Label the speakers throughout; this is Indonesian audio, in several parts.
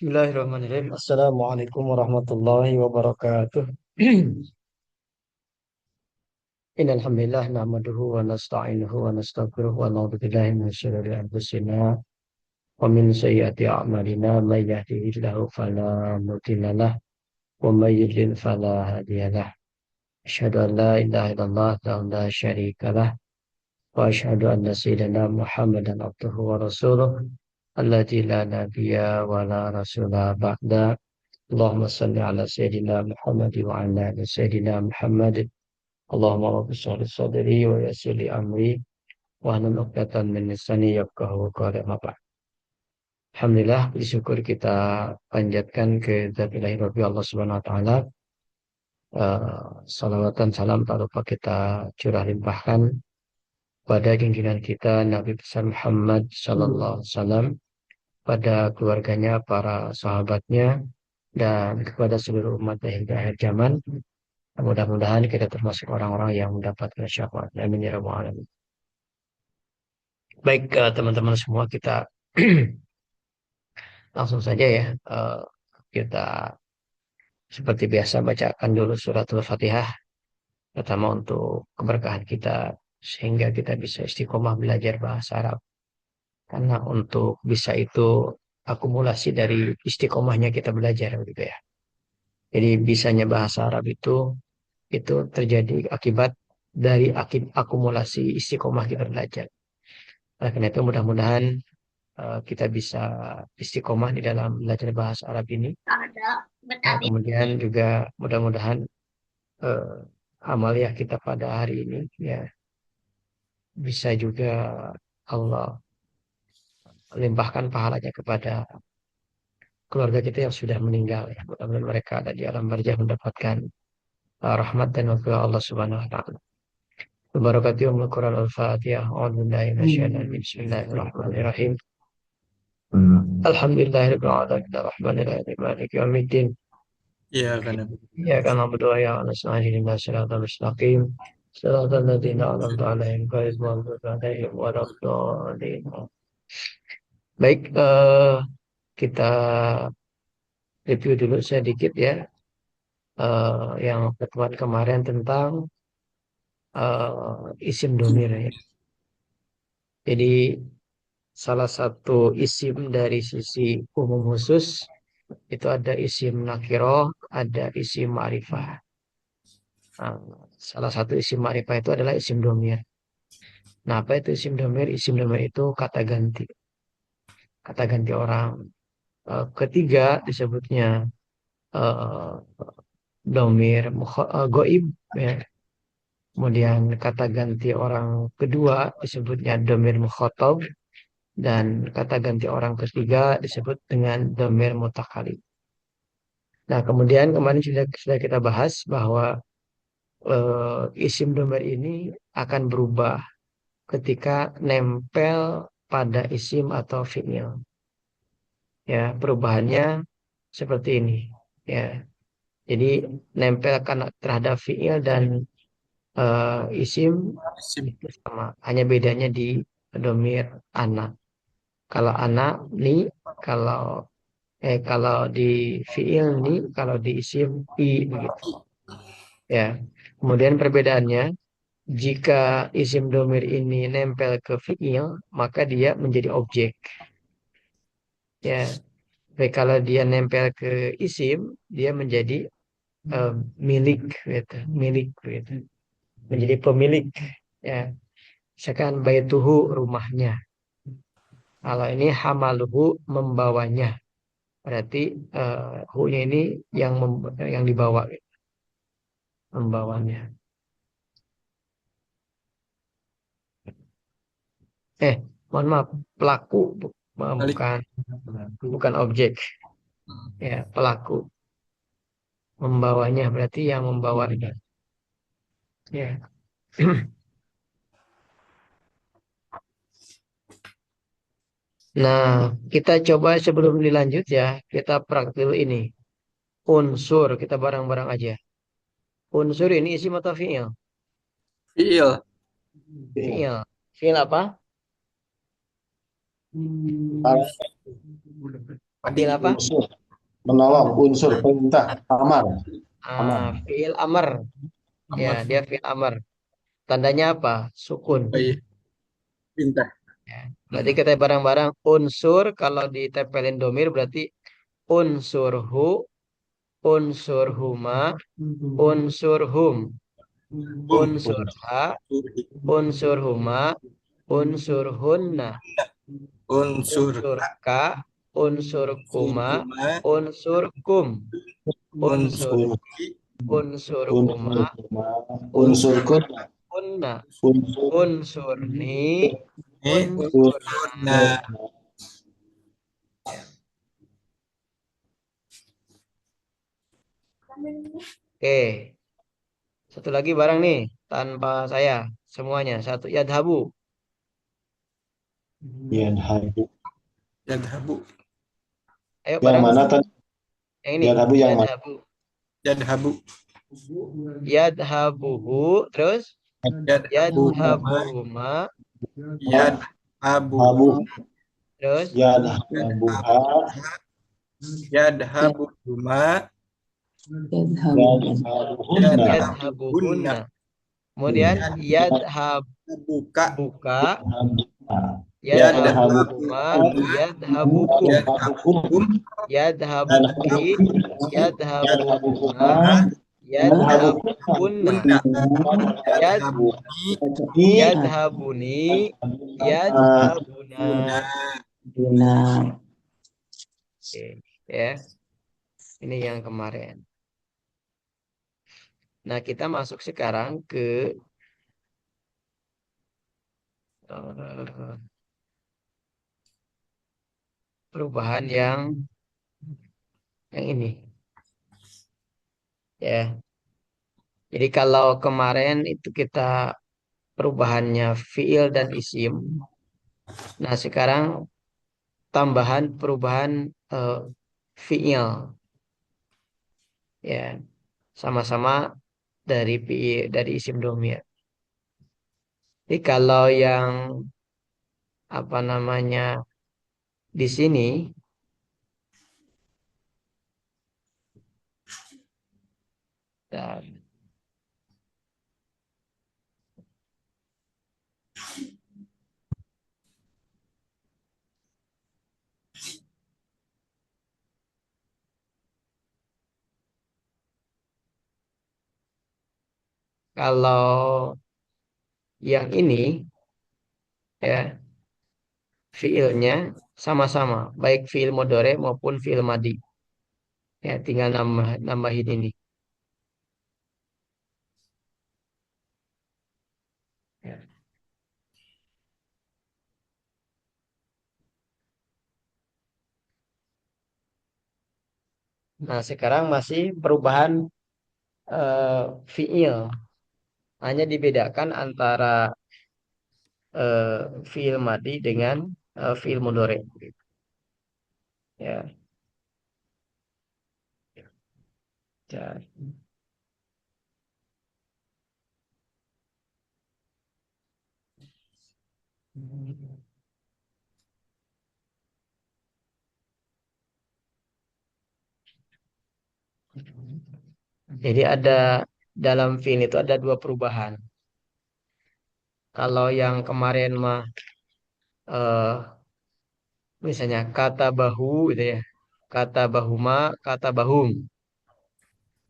Speaker 1: Bismillahirrahmanirrahim. Assalamualaikum warahmatullahi wabarakatuh. Innal hamdalillah nahmaduhu wa nasta'inuhu wa nastaghfiruh wa na'udzu billahi min shururi anfusina wa min sayyiati a'malina may yahdihillahu fala mudilla lahu wa may yudlil fala hadiya lahu. Asyhadu an la ilaha illallah wa la syarika lahu wa asyhadu anna sayyidina Muhammadan abduhu wa rasuluh alladzi la nabiyya wa la rasula ba'da. Allahumma salli ala Sayyidina Muhammad wa ala ali Sayyidina Muhammad. Allahumma rabbi sholli sadri wa yassir li amri wa hlul 'uqdatam min lisani yafqahu qawli. Amma ba'd. Alhamdulillah, bersyukur kita panjatkan ke zat ilahi Rabbi Allah Subhanahu wa taala. Salawat dan salam tak lupa kita curah limpahkan pada junjungan kita Nabi besar Muhammad sallallahu alaihi wasallam, pada keluarganya, para sahabatnya, dan kepada seluruh umat hingga akhir zaman. Mudah-mudahan kita termasuk orang-orang yang mendapatkan syafaat. Amin ya rabbal alamin. Baik, teman-teman semua, kita langsung saja ya. Kita seperti biasa bacakan dulu suratul Fatihah, pertama untuk keberkahan kita sehingga kita bisa istiqomah belajar bahasa Arab. Karena untuk bisa itu akumulasi dari istiqomahnya kita belajar gitu ya. Jadi bisanya bahasa Arab itu terjadi akibat dari akumulasi istiqomah kita belajar. Oleh karena itu mudah-mudahan kita bisa istiqomah di dalam belajar bahasa Arab ini. Nah, kemudian juga mudah-mudahan uh, amaliah kita pada hari ini ya bisa juga Allah limpahkan pahalanya kepada keluarga kita yang sudah meninggal ya. Mudah-mudahan mereka ada di alam barzah mendapatkan rahmat dan wafil Allah Subhanahu wa taala. Wabarakatuh. Quran Al-Fatihah. Bismillahirrahmanirrahim. Alhamdulillahirabbil alamin arrahmanir rahim maliki yaumiddin.
Speaker 2: Iya kan.
Speaker 1: Iyyaka na'budu wa iyyaka nasta'in ihdinas siratal mustaqim siratal ladzina an'amta 'alaihim ghairil maghdubi 'alaihim waladdallin. Baik, kita review dulu sedikit ya yang pertemuan kemarin tentang isim domir ya. Jadi salah satu isim dari sisi umum khusus itu ada isim nakiroh, ada isim ma'rifah. Nah, salah satu isim ma'rifah itu adalah isim domir. Nah, apa itu isim domir? Isim domir itu kata ganti. Kata ganti orang. Ketiga disebutnya eh, domir goib. Ya. Kemudian kata ganti orang kedua disebutnya domir mukhotob. Dan kata ganti orang ketiga disebut dengan domir mutakalim. Nah, kemudian kemarin sudah kita bahas bahwa isim domir ini akan berubah ketika nempel pada isim atau fiil. Ya, perubahannya seperti ini. Ya, jadi nempel karena terhadap fiil dan isim
Speaker 2: Sim.
Speaker 1: itu sama. Hanya bedanya di domir anak. Kalau anak ni, kalau kalau di fiil ni, kalau di isim i begitu. Ya. Kemudian perbedaannya, jika isim domir ini nempel ke fiil, maka dia menjadi objek. Ya. Tapi kalau dia nempel ke isim, dia menjadi eh, milik, gitu. Milik, gitu. Menjadi pemilik. Ya. Misalkan baituhu rumahnya. Kalau ini hamaluhu membawanya. Berarti hu-nya ini yang dibawa, gitu. Membawanya. Eh, mohon maaf, pelaku
Speaker 2: Balik.
Speaker 1: bukan bukan objek. Ya, pelaku membawanya berarti yang membawanya. Ya. Nah, kita coba sebelum dilanjut ya, kita praktil ini. Unsur, kita bareng-bareng aja. Unsur ini isim atau fiil?
Speaker 2: Iya.
Speaker 1: Fiil. Fiil apa?
Speaker 2: Padi.
Speaker 1: Fiil apa?
Speaker 3: Unsur. Menolong. Unsur. Perintah. Amar. Amar.
Speaker 1: Fiil amr. Ya,
Speaker 2: Amar.
Speaker 1: dia fiil amr. Tandanya apa? Sukun.
Speaker 2: Baik. Perintah.
Speaker 1: Ya. Berarti kita barang-barang unsur kalau ditempelin domir berarti unsurhu, unsurhuma, unsurhum,
Speaker 2: Hum.
Speaker 1: unsurha,
Speaker 2: Surhi.
Speaker 1: unsurhuma, unsurhunna,
Speaker 2: Unsur.
Speaker 1: unsurka, unsurkuma,
Speaker 2: Surkuma.
Speaker 1: unsurkum,
Speaker 2: Unsur.
Speaker 1: unsurki, unsurkuma,
Speaker 3: Unsur. Unsur kun.
Speaker 1: unsurkunna,
Speaker 3: Unsur.
Speaker 1: unsurni, unsurna.
Speaker 2: Unsurna.
Speaker 1: Ya. Oke, satu lagi barang nih tanpa saya semuanya satu yadhabu.
Speaker 3: Yadhabu.
Speaker 2: Yadhabu.
Speaker 1: Ayo
Speaker 3: Yang
Speaker 1: barang
Speaker 3: mana tadi?
Speaker 1: yang ini
Speaker 3: Yadhabu yang mana?
Speaker 1: yadhabu.
Speaker 2: Yadhabu.
Speaker 1: Yadhabuhu terus
Speaker 2: Yadhabuhuma.
Speaker 1: yadhabuhuma
Speaker 2: Yadhabuhu.
Speaker 3: Habu.
Speaker 1: terus
Speaker 3: Yadhabuha.
Speaker 2: Yadhabuhuma.
Speaker 3: Yadhabuhunna.
Speaker 1: yadhabuhunna. Kemudian
Speaker 2: Buka.
Speaker 1: yadhabuka,
Speaker 3: Yadhabu.
Speaker 1: yadhabuhuma, yadhabukum,
Speaker 2: Yadhabukum.
Speaker 1: yadhabuki, yadhabuhuma,
Speaker 3: Yadhabukunna.
Speaker 1: yadhabukunna,
Speaker 2: Yadhabuki.
Speaker 1: yadhabuni, yadhabuna. Oke, ya. Ini yang kemarin. Nah, kita masuk sekarang ke perubahan yang ini. Ya. Jadi kalau kemarin itu kita perubahannya fiil dan isim. Nah, sekarang tambahan perubahan fiil. Ya, sama-sama dari isim domir. Jadi kalau yang apa namanya di sini dan kalau yang ini ya fiilnya sama-sama baik fiil modore maupun fiil madi. Ya, tinggal nambahin ini. Ya. Nah, sekarang masih perubahan fiil. Hanya dibedakan antara fiil madi dengan fiil mudhari. Ya. Ya. Jadi ada dalam fiil itu ada dua perubahan. Kalau yang kemarin mah misalnya kata bahu gitu ya. Kata bahuma, kata bahum.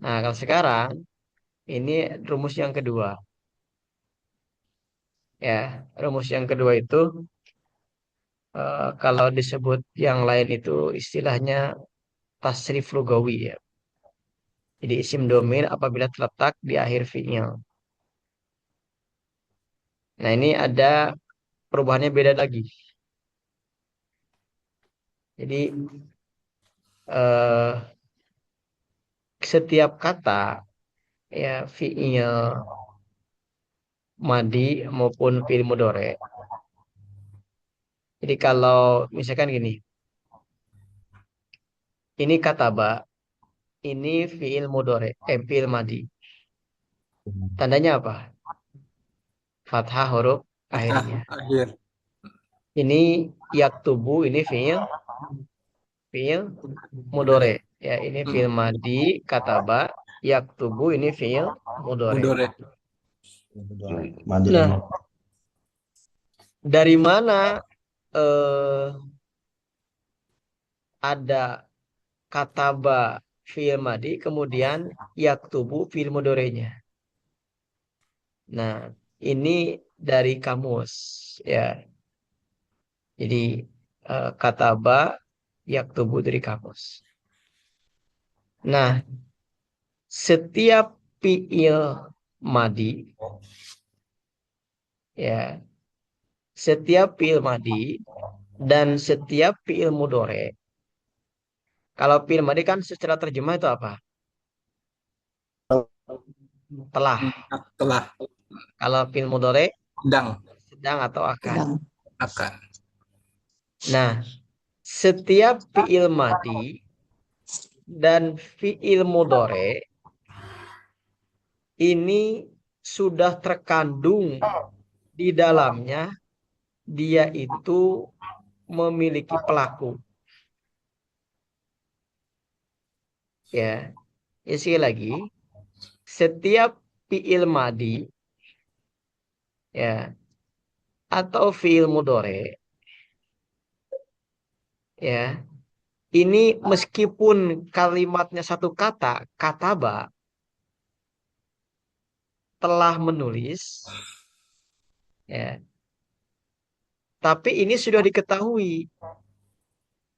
Speaker 1: Nah, kalau sekarang ini rumus yang kedua. Ya, rumus yang kedua itu kalau disebut yang lain itu istilahnya tasrif lugawi ya. Jadi isim domir apabila terletak di akhir fi'il. Nah, ini ada perubahannya beda lagi. Jadi eh, setiap kata ya fi'il madi maupun fi'il mudhari. Jadi kalau misalkan gini, ini kataba, ini fi'il mudhari, fi'il madi. Tandanya apa? Fathah huruf akhirnya.
Speaker 2: Akhir.
Speaker 1: Ini yaktubu, ini fi'il fiil mudore. Ya, ini fiil madi, kataba, yaktubu ini fiil mudore.
Speaker 2: Mudore.
Speaker 3: Mandi.
Speaker 1: Nah, dari mana eh, ada kataba fiil madi, kemudian yaktubu fiil mudorenya. Nah, ini dari kamus. Ya, jadi kataba yaktubu dari kamus. Nah, setiap fiil madi, ya, setiap fiil madi dan setiap fiil mudore. Kalau fiil madi kan secara terjemah itu apa? Telah.
Speaker 2: Telah.
Speaker 1: Kalau fiil mudore
Speaker 2: Sedang.
Speaker 1: sedang atau akan.
Speaker 2: Akan.
Speaker 1: Nah, setiap fiil madi dan fiil mudore ini sudah terkandung di dalamnya dia itu memiliki pelaku. Ya, ya sekali lagi, setiap fiil madi ya atau fiil mudore ya ini meskipun kalimatnya satu kata, kataba, telah menulis, ya. Tapi ini sudah diketahui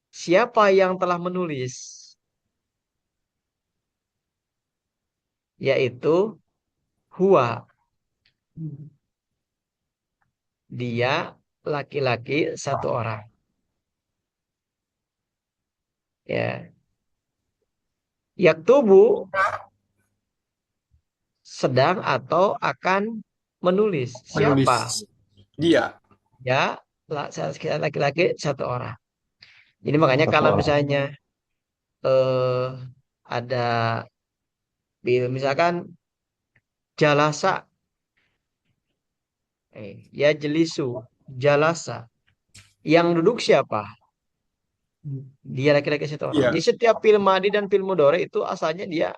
Speaker 1: siapa yang telah menulis, yaitu huwa. Dia laki-laki satu orang. Ya, yaktubu sedang atau akan menulis.
Speaker 2: Menulis.
Speaker 1: Siapa?
Speaker 2: Dia.
Speaker 1: Ya, laki-laki satu orang. Jadi makanya
Speaker 3: Satu
Speaker 1: kalau
Speaker 3: orang.
Speaker 1: misalnya eh ada misalkan jalasa, ya jelisu, jalasa. Yang duduk siapa? Dia laki-laki satu orang.
Speaker 2: Iya.
Speaker 1: Jadi setiap film madi dan film mudhari itu asalnya dia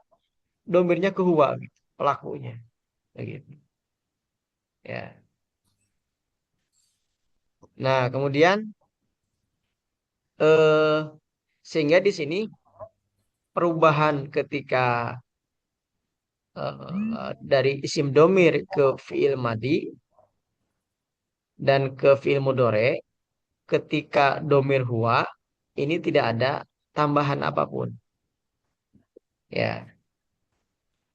Speaker 1: domirnya ke huwa, gitu, pelakunya. Begitu. Ya. Nah, kemudian eh sehingga di sini perubahan ketika dari isim domir ke fiil madi dan ke fiil mudhari ketika domir huwa ini tidak ada tambahan apapun. Ya,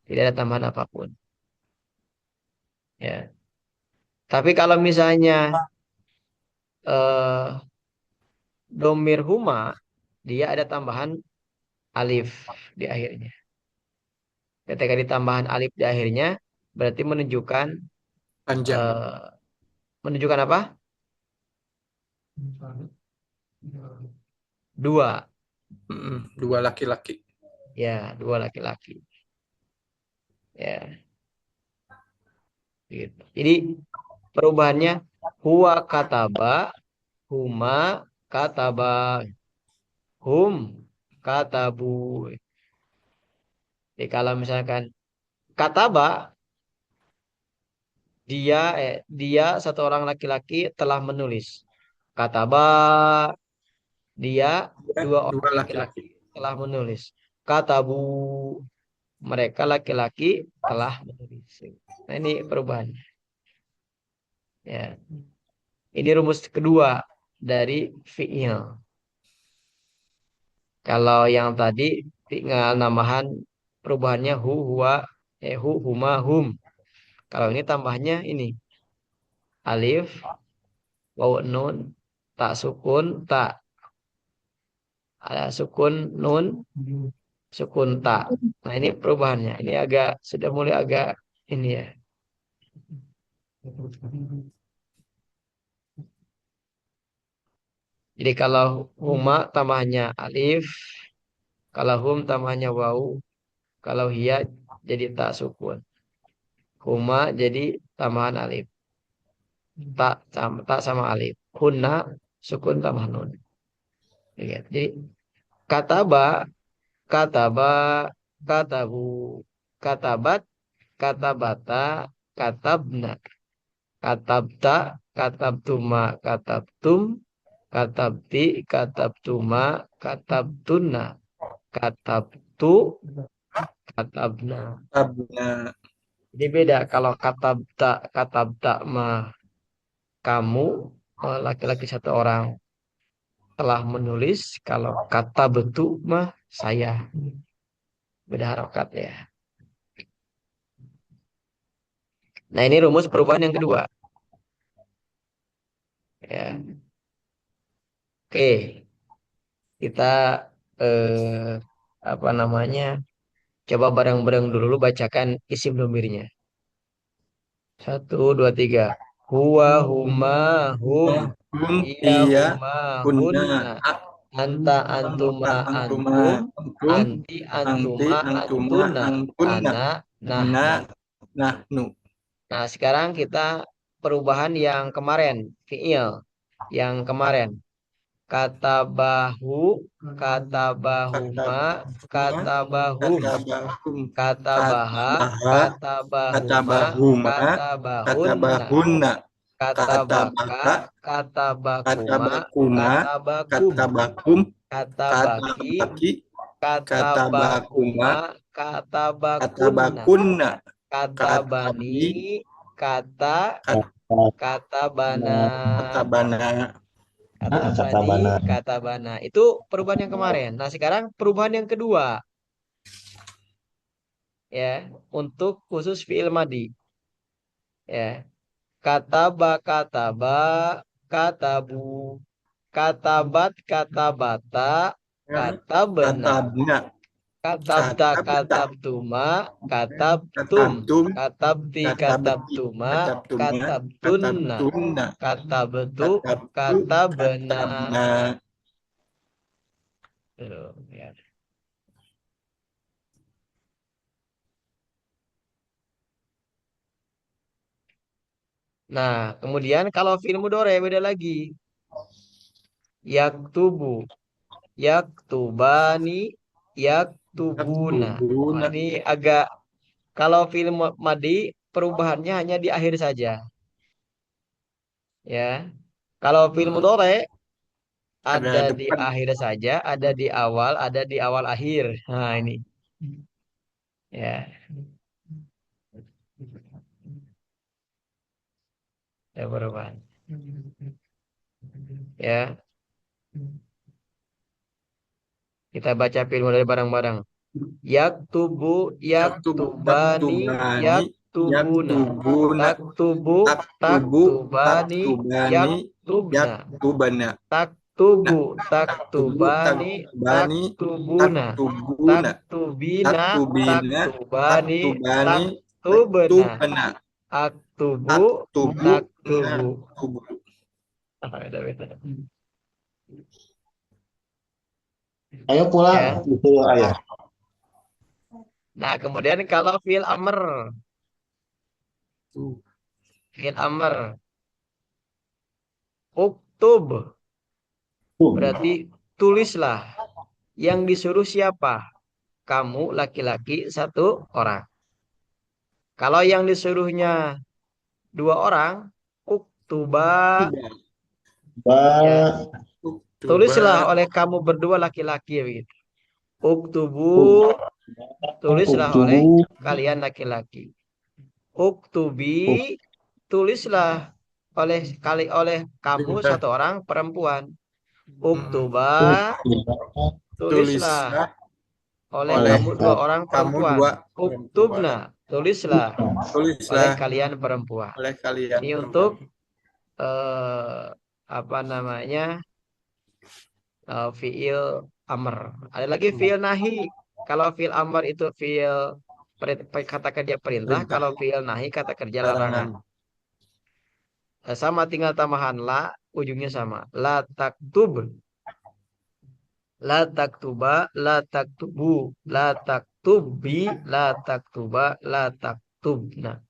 Speaker 1: tidak ada tambahan apapun. Ya. Tapi kalau misalnya eh, domir huma, dia ada tambahan alif di akhirnya. Ketika ditambahan alif di akhirnya, berarti
Speaker 2: Panjang.
Speaker 1: eh, menunjukkan apa? Dua,
Speaker 2: Dua laki-laki.
Speaker 1: ya, dua laki-laki. Ya, gitu. Jadi perubahannya huwa kataba, huma kataba, hum katabu. Jadi kalau misalkan kataba dia satu orang laki-laki telah menulis. Kataba dia
Speaker 2: Ya,
Speaker 1: dua
Speaker 2: dua
Speaker 1: orang laki-laki
Speaker 2: laki-laki.
Speaker 1: telah menulis. Katabu mereka laki-laki telah menulis. Nah, ini perubahannya. Ya, ini rumus kedua dari fiil. Kalau yang tadi tinggal namahan perubahannya hu, huwa, hu, huma, hum. Kalau ini tambahnya ini alif, waw, nun, tak sukun, tak ada sukun nun, sukun tak. Nah ini perubahannya. Ini agak sudah mulai agak ini ya. Jadi kalau huma tambahnya alif, kalau hum tambahnya waw, kalau hiya jadi tak sukun. Huma jadi tambahan alif. Tak sama alif. Hunna sukun tambah nun. Lihat. Jadi Kataba, kataba, katabu, katabat, katabata, katabna, katabta, katabtuma, katabtum, katabti, katabtuma, katabtunna, katabtu, katabna.
Speaker 2: Tabna.
Speaker 1: Jadi beda kalau katabta mah kamu laki-laki satu orang telah menulis, kalau kata bentuk mah saya, beda harokat ya. Nah ini rumus perubahan yang kedua ya. Oke, kita eh, apa namanya, coba bareng-bareng dulu bacakan isim domirnya. Satu, dua, tiga. Huwa, huma, hum.
Speaker 2: Hum,
Speaker 1: Iya,
Speaker 2: iya,
Speaker 1: huma,
Speaker 2: kunna,
Speaker 1: hunna.
Speaker 2: a,
Speaker 1: Anta,
Speaker 2: anta,
Speaker 1: antuma,
Speaker 2: antuma,
Speaker 1: antum.
Speaker 2: antum,
Speaker 1: Anti,
Speaker 2: anti,
Speaker 1: antuma,
Speaker 2: antuma,
Speaker 1: antuna.
Speaker 2: antunna,
Speaker 1: Ana,
Speaker 2: na,
Speaker 1: nahnu.
Speaker 2: nahnu.
Speaker 1: Nah, sekarang kita perubahan yang kemarin, fiil yang kemarin. Kata bahu, kata
Speaker 2: Kata
Speaker 1: bahuma,
Speaker 2: bahuma,
Speaker 1: kata bahum,
Speaker 2: kata bahum,
Speaker 1: kata
Speaker 2: kata
Speaker 1: baha,
Speaker 2: baha,
Speaker 1: kata
Speaker 2: kata
Speaker 1: bahuma,
Speaker 2: bahuma,
Speaker 1: kata
Speaker 2: kata
Speaker 1: bahunna,
Speaker 2: bahunna,
Speaker 1: kata
Speaker 2: kata
Speaker 1: baka,
Speaker 2: baka,
Speaker 1: kata
Speaker 2: kata
Speaker 1: bakuma,
Speaker 2: bakuma,
Speaker 1: kata bakum,
Speaker 2: kata bakum,
Speaker 1: kata
Speaker 2: kata
Speaker 1: baki,
Speaker 2: baki,
Speaker 1: kata
Speaker 2: kata bakuma,
Speaker 1: bakuma, kata
Speaker 2: kata
Speaker 1: bakunna,
Speaker 2: bakunna,
Speaker 1: kata
Speaker 2: kata
Speaker 1: bani,
Speaker 2: bi,
Speaker 1: kata kata bana,
Speaker 2: kata bana.
Speaker 1: kata
Speaker 3: Kata
Speaker 1: bani,
Speaker 3: bana.
Speaker 1: kata bana. Itu perubahan yang kemarin. Nah, sekarang perubahan yang kedua ya, untuk khusus fiil madi ya. Kataba, kataba, katabu, katabat, katabata, katabna,
Speaker 2: Kata bina,
Speaker 1: katabta,
Speaker 2: kata beta,
Speaker 1: katabtuma, katabtum,
Speaker 2: katabtum,
Speaker 1: katabti,
Speaker 2: kata beti,
Speaker 1: katabtuma,
Speaker 2: kata tuma, kata
Speaker 1: katabtunna,
Speaker 2: tuna,
Speaker 1: katabtu,
Speaker 2: kata bu, kata
Speaker 1: katabna.
Speaker 2: bina.
Speaker 1: Tuh, ya. Nah, kemudian kalau fiil mudhari beda lagi. Yaktubu, yaktubani, yaktubuna. Wah,
Speaker 2: Yaktubuna,
Speaker 1: ini agak, kalau fiil madi perubahannya hanya di akhir saja, ya. Kalau fiil mudhari
Speaker 2: ada
Speaker 1: ada di
Speaker 2: depan.
Speaker 1: akhir saja, ada di awal, ada di awal akhir. Nah, ini ya. Ya perubahan. Ya, kita baca fiil mudhari bareng-bareng. Yaktubu,
Speaker 2: Yaktubu,
Speaker 1: yaktubani,
Speaker 2: taktubani,
Speaker 1: yaktubuna.
Speaker 2: yaktubuna,
Speaker 1: Taktubu,
Speaker 2: taktubu,
Speaker 1: taktubani,
Speaker 2: taktubani,
Speaker 1: yaktubna.
Speaker 2: yaktubana. Nah,
Speaker 1: Taktubu,
Speaker 2: taktubu,
Speaker 1: taktubani,
Speaker 2: taktubani,
Speaker 1: taktubuna.
Speaker 2: taktubuna,
Speaker 1: Taktubina,
Speaker 2: taktubina,
Speaker 1: taktubani,
Speaker 2: taktubani,
Speaker 1: taktubna.
Speaker 2: taktubana,
Speaker 1: Aktubu,
Speaker 2: taktubu,
Speaker 1: taktubu.
Speaker 2: naktubu.
Speaker 1: Beda-beda.
Speaker 3: Ayo pulang
Speaker 1: Ya.
Speaker 3: disuruh ayah.
Speaker 1: Nah, kemudian kalau fiil amr, fiil amr, uktub, berarti tulislah. Yang disuruh siapa? Kamu laki-laki satu orang. Kalau yang disuruhnya dua orang, uktuba, ya,
Speaker 3: Ba,
Speaker 1: tulislah
Speaker 2: Uktuba,
Speaker 1: oleh kamu berdua laki-laki begitu. Uktubu,
Speaker 3: uk,
Speaker 1: tulislah oleh
Speaker 3: uktubu,
Speaker 1: kalian laki-laki. Uktubi,
Speaker 3: uk,
Speaker 1: tulislah oleh kamu
Speaker 2: udah,
Speaker 1: satu orang perempuan. Uktuba,
Speaker 3: uktuba,
Speaker 1: tulislah
Speaker 2: tulislah
Speaker 1: oleh
Speaker 2: oleh
Speaker 1: kamu dua orang
Speaker 2: kamu
Speaker 1: perempuan.
Speaker 2: dua
Speaker 1: Uktubna,
Speaker 2: perempuan.
Speaker 1: tulislah oleh
Speaker 2: Tulislah
Speaker 1: kalian perempuan.
Speaker 2: oleh kalian
Speaker 1: Ini untuk
Speaker 2: perempuan.
Speaker 1: eh, apa namanya, fiil amr. Ada lagi fiil nahi. Kalau fiil amr itu fiil kata kerja perintah.
Speaker 2: Perintah,
Speaker 1: Kalau fiil nahi kata kerja larangan.
Speaker 2: larangan.
Speaker 1: Sama tinggal tambahan la, ujungnya sama. La taktub, la taktuba, la taktubu, la taktubi, la taktuba, la taktubna.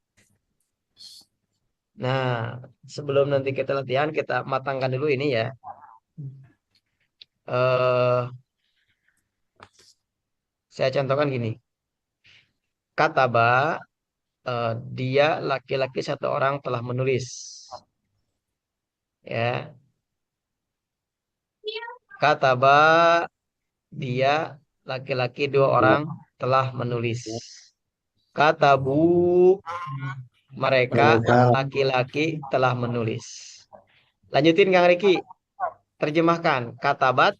Speaker 1: Nah, sebelum nanti kita latihan, kita matangkan dulu ini ya. Eh Saya contohkan gini. Kataba, dia laki-laki satu orang telah menulis. Ya, kataba, dia laki-laki dua orang telah menulis. Katabu, mereka
Speaker 3: Mereka
Speaker 1: laki-laki telah menulis. Lanjutin Kang Riki, terjemahkan. Katabat,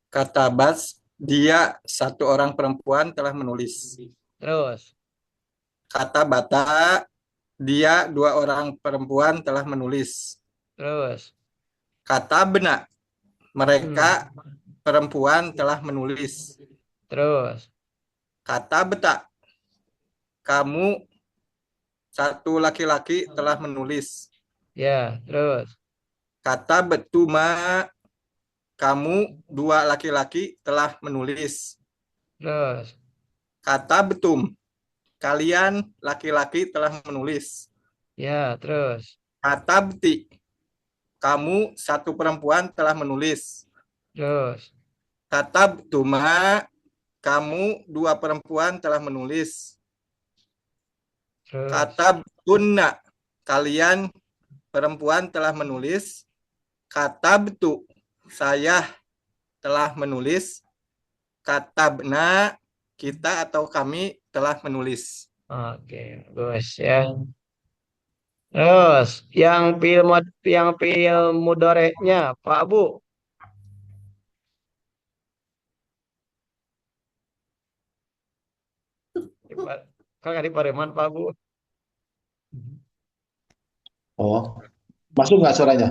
Speaker 2: Kata Bas, dia satu orang perempuan telah menulis.
Speaker 1: terus,
Speaker 2: Kata Bata, dia dua orang perempuan telah menulis.
Speaker 1: terus.
Speaker 2: Kata Benak, mereka
Speaker 1: Hmm,
Speaker 2: perempuan telah menulis.
Speaker 1: terus.
Speaker 2: Kata Betak, kamu satu laki-laki telah menulis.
Speaker 1: Ya, terus.
Speaker 2: Kata Betuma, kamu dua laki-laki telah menulis.
Speaker 1: Terus.
Speaker 2: Kata Betum, kalian laki-laki telah menulis.
Speaker 1: Ya, terus.
Speaker 2: Kata Beti, kamu satu perempuan telah menulis.
Speaker 1: Terus.
Speaker 2: Kata Betuma, kamu dua perempuan telah menulis.
Speaker 1: Terus.
Speaker 2: Kata Betuna, kalian perempuan telah menulis. Kata Betu, saya telah menulis. Kata Bena, kita atau kami telah menulis.
Speaker 1: Oke, bagus ya. Terus, yang mudoreknya, Pak Bu. Kakak di Pareman, Pak Bu.
Speaker 3: oh, masuk nggak suaranya?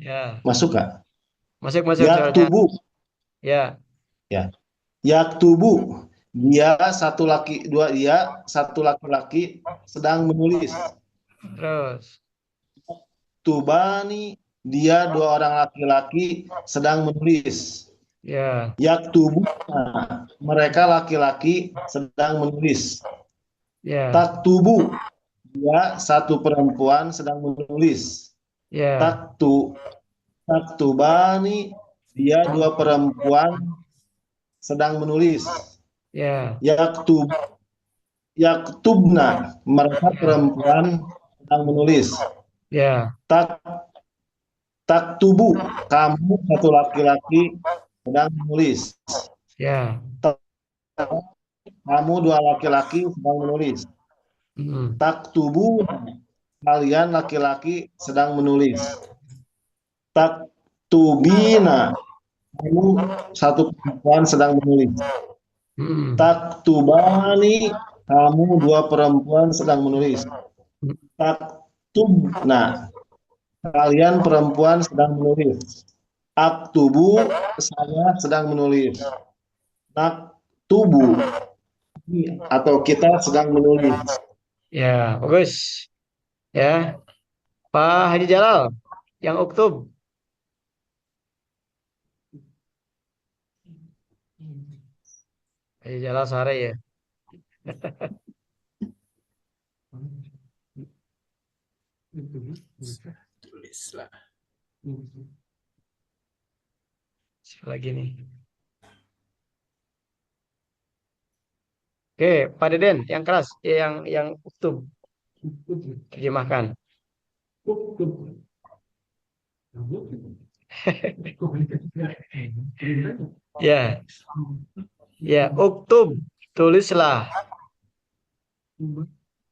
Speaker 1: Ya,
Speaker 3: Masuk nggak?
Speaker 1: masuk
Speaker 3: Yak
Speaker 1: suaranya.
Speaker 3: tubuh,
Speaker 1: Ya,
Speaker 3: ya. Yak tubuh, dia satu laki-laki sedang menulis.
Speaker 1: terus.
Speaker 3: Tubani, dia dua orang laki-laki sedang menulis.
Speaker 1: Ya,
Speaker 3: Yak tubuh, mereka laki-laki sedang menulis.
Speaker 1: ya,
Speaker 3: Tak tubuh, dia satu perempuan sedang menulis.
Speaker 1: ya,
Speaker 3: Taktu, taktubani, dia dua perempuan sedang menulis.
Speaker 1: ya,
Speaker 3: Yaktub, yaktubna, mereka
Speaker 1: ya,
Speaker 3: perempuan sedang menulis.
Speaker 1: ya,
Speaker 3: Tak, tak tubuh, kamu satu laki-laki sedang menulis.
Speaker 1: ya.
Speaker 3: Tak, kamu dua laki-laki sedang menulis.
Speaker 1: Hmm.
Speaker 3: Tak tubuh, kalian laki-laki sedang menulis. Tak tubina, kamu satu perempuan sedang menulis.
Speaker 1: Hmm.
Speaker 3: Tak tubani, kamu dua perempuan sedang menulis. Tak tubna, kalian perempuan sedang menulis. Aktubu, saya sedang menulis. Nak tubuh, atau kita sedang menulis.
Speaker 1: Ya, bagus. Ya, Pak Haji Jalal, yang Uktub. Haji Jalal sore ya.
Speaker 2: Tulislah.
Speaker 1: Siapa lagi nih? Oke, Pak Deden, yang keras, yang Uktub. Terjemahkan. Ya, ya, Uktub. Tulislah.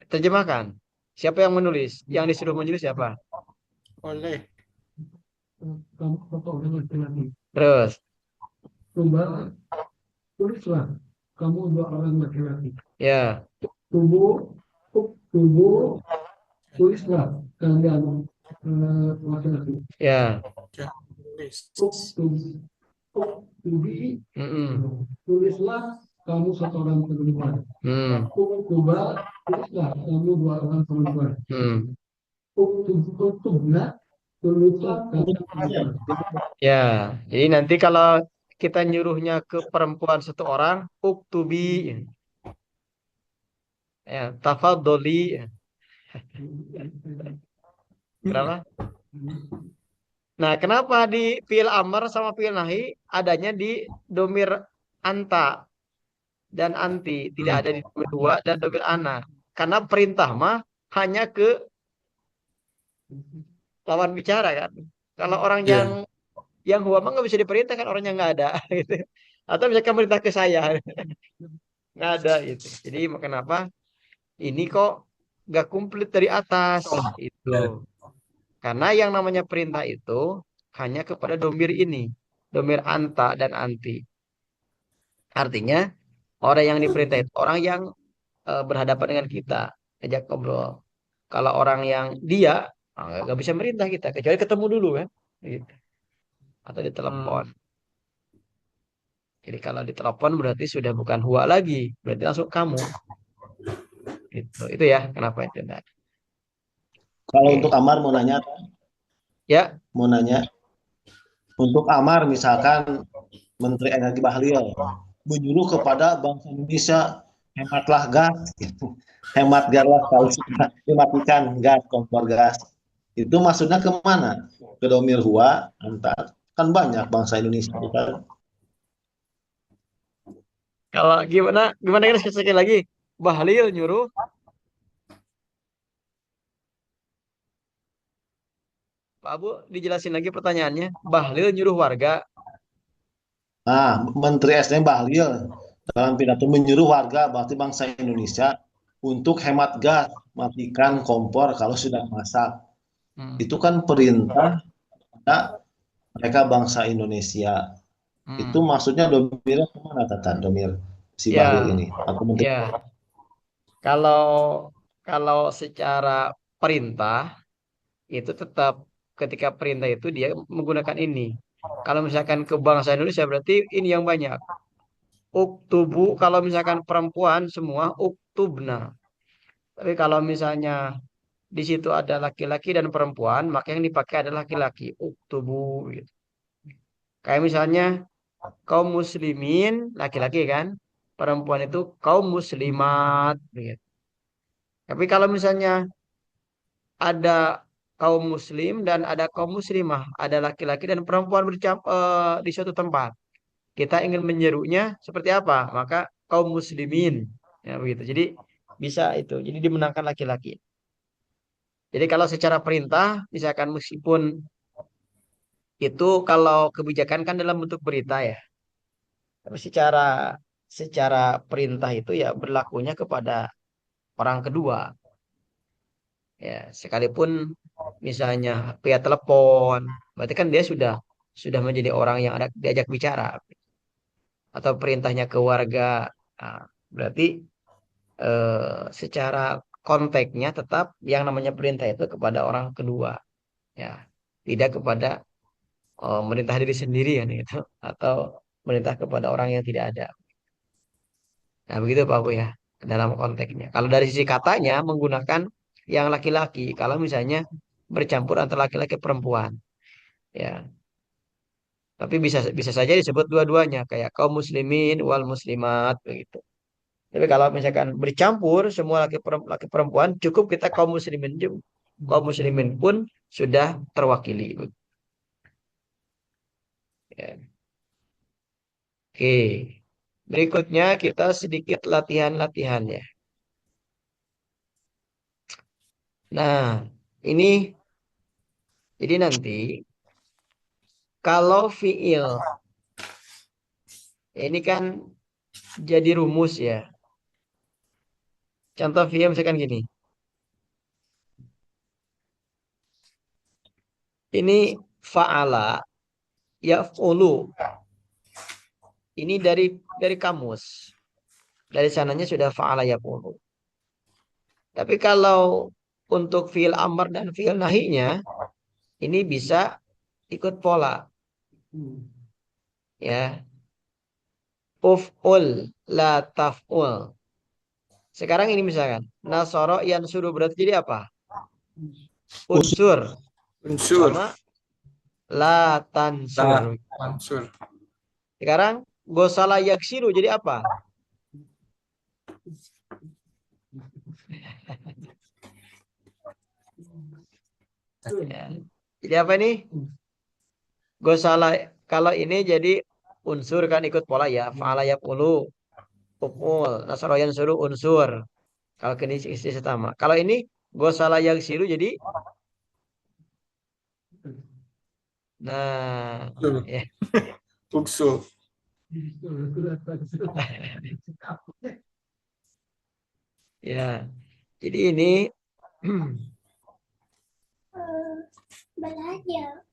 Speaker 1: Terjemahkan. Siapa yang menulis? Yang disuruh menulis siapa?
Speaker 2: Oleh.
Speaker 1: Terus,
Speaker 4: Coba tulislah kamu dua orang laki-laki.
Speaker 1: ya,
Speaker 4: Tubuh, tubuh, tulislah kalian laki-laki.
Speaker 1: ya,
Speaker 4: Tubuh, tubi,
Speaker 1: mm-mm,
Speaker 4: tulislah kamu satu orang perempuan.
Speaker 1: mm,
Speaker 4: Coba tulislah kamu dua orang perempuan.
Speaker 1: mm.
Speaker 4: Tubna, tulislah kalian perempuan.
Speaker 1: Ya, jadi nanti kalau kita nyuruhnya ke perempuan satu orang, uktubi, ya, tafadholi, berapa? Nah, kenapa di fiil amar sama fiil nahi adanya di domir anta dan anti, tidak ada di domir huwa dan domir ana? Karena perintah mah hanya ke lawan bicara kan. Kalau orang
Speaker 2: Iya.
Speaker 1: yang huwa mah nggak bisa diperintahkan, orangnya nggak ada gitu. Atau misalkan perintah ke saya nggak ada gitu. Jadi kenapa ini kok nggak komplit dari atas itu?
Speaker 2: Iya.
Speaker 1: Karena yang namanya perintah itu hanya kepada domir ini, domir anta dan anti. Artinya orang yang diperintah itu orang yang berhadapan dengan kita, ajak ngobrol. Kalau orang yang dia nggak bisa merintah kita, kecuali ketemu dulu kan, gitu. Atau ditelepon.
Speaker 2: Hmm.
Speaker 1: Jadi kalau ditelepon berarti sudah bukan huwa lagi, berarti langsung kamu. Itu ya, kenapa itu? Nah,
Speaker 3: Kalau untuk
Speaker 1: oke.
Speaker 3: amar
Speaker 1: Ya,
Speaker 3: mau nanya, untuk amar misalkan Menteri Energi Bahlil menyuruh kepada bangsa Indonesia hematlah gas, gitu. Hemat gas kalau sudah dimatikan gas kompor gas. Itu maksudnya kemana? Ke domir huwa, antar. Kan banyak bangsa Indonesia kan.
Speaker 1: kalau gimana gimana kita sekali lagi? Bahlil nyuruh Pak Abu dijelasin lagi pertanyaannya. Bahlil nyuruh warga.
Speaker 3: Nah, Menteri SDM Bahlil dalam pidato menyuruh warga berarti bangsa Indonesia untuk hemat gas, matikan kompor kalau sudah masak.
Speaker 1: Hmm,
Speaker 3: Itu kan perintah pada mereka bangsa Indonesia. Itu
Speaker 1: hmm.
Speaker 3: maksudnya domirnya kemana Tatan? Domir si Bahlil
Speaker 1: Ya,
Speaker 3: ini atau Menteri?
Speaker 1: ya. Kalau kalau secara perintah itu tetap ketika perintah itu dia menggunakan ini. Kalau misalkan ke bangsa Indonesia berarti ini yang banyak. Uktubu kalau misalkan perempuan semua uktubna. Tapi kalau misalnya di situ ada laki-laki dan perempuan, maka yang dipakai adalah laki-laki. Uktubu gitu. Kayak misalnya kaum muslimin laki-laki kan, perempuan itu kaum muslimat gitu. Tapi kalau misalnya ada kaum muslim dan ada kaum muslimah, ada laki-laki dan perempuan di suatu tempat. Kita ingin menyerunya seperti apa? Maka kaum muslimin, ya begitu. Jadi bisa itu. Jadi dimenangkan laki-laki. Jadi kalau secara perintah, misalkan meskipun itu kalau kebijakan kan dalam bentuk berita ya. Tapi secara perintah itu ya berlakunya kepada orang kedua. Ya, sekalipun misalnya via telepon, berarti kan dia sudah menjadi orang yang ada diajak bicara atau perintahnya ke warga. Nah, berarti secara konteksnya tetap yang namanya perintah itu kepada orang kedua, ya, tidak kepada merintah diri sendiri kan itu atau merintah kepada orang yang tidak ada. Nah, begitu Pak Bu ya dalam konteksnya. Kalau dari sisi katanya menggunakan yang laki-laki, kalau misalnya bercampur antara laki-laki perempuan, ya. Tapi bisa bisa saja disebut dua-duanya kayak kaum muslimin wal muslimat begitu. Tapi kalau misalkan bercampur semua laki perempuan cukup kita kaum muslimin juga. Kaum muslimin pun sudah terwakili. Ya. Oke. Berikutnya kita sedikit latihan-latihan ya. Nah, ini jadi nanti kalau fiil ini kan jadi rumus ya. Contoh fiil misalkan gini. Ini fa'ala yaf'ulu. Ini dari kamus. Dari sananya sudah fa'ala yaf'ulu. Tapi kalau untuk fiil amr dan fiil nahinya ini bisa ikut pola ya. Uf'ul la taf'ul. Sekarang ini misalkan nasoro yang suruh berarti jadi apa?
Speaker 3: Usul
Speaker 1: Unsur
Speaker 2: Unsur.
Speaker 1: sama la tansur.
Speaker 2: Nah, mansur.
Speaker 1: Sekarang gosala yaksiru jadi apa? Ya. Jadi apa ini? Gosala kalau ini jadi unsur kan ikut pola ya. Fa'ala yaf'ulu uf'ul. Nasara yansuru unsur. Kalau kini isi sama. Kalau ini gosala yaghsilu jadi nah ya.
Speaker 2: Uksul.
Speaker 1: Ya. Jadi ini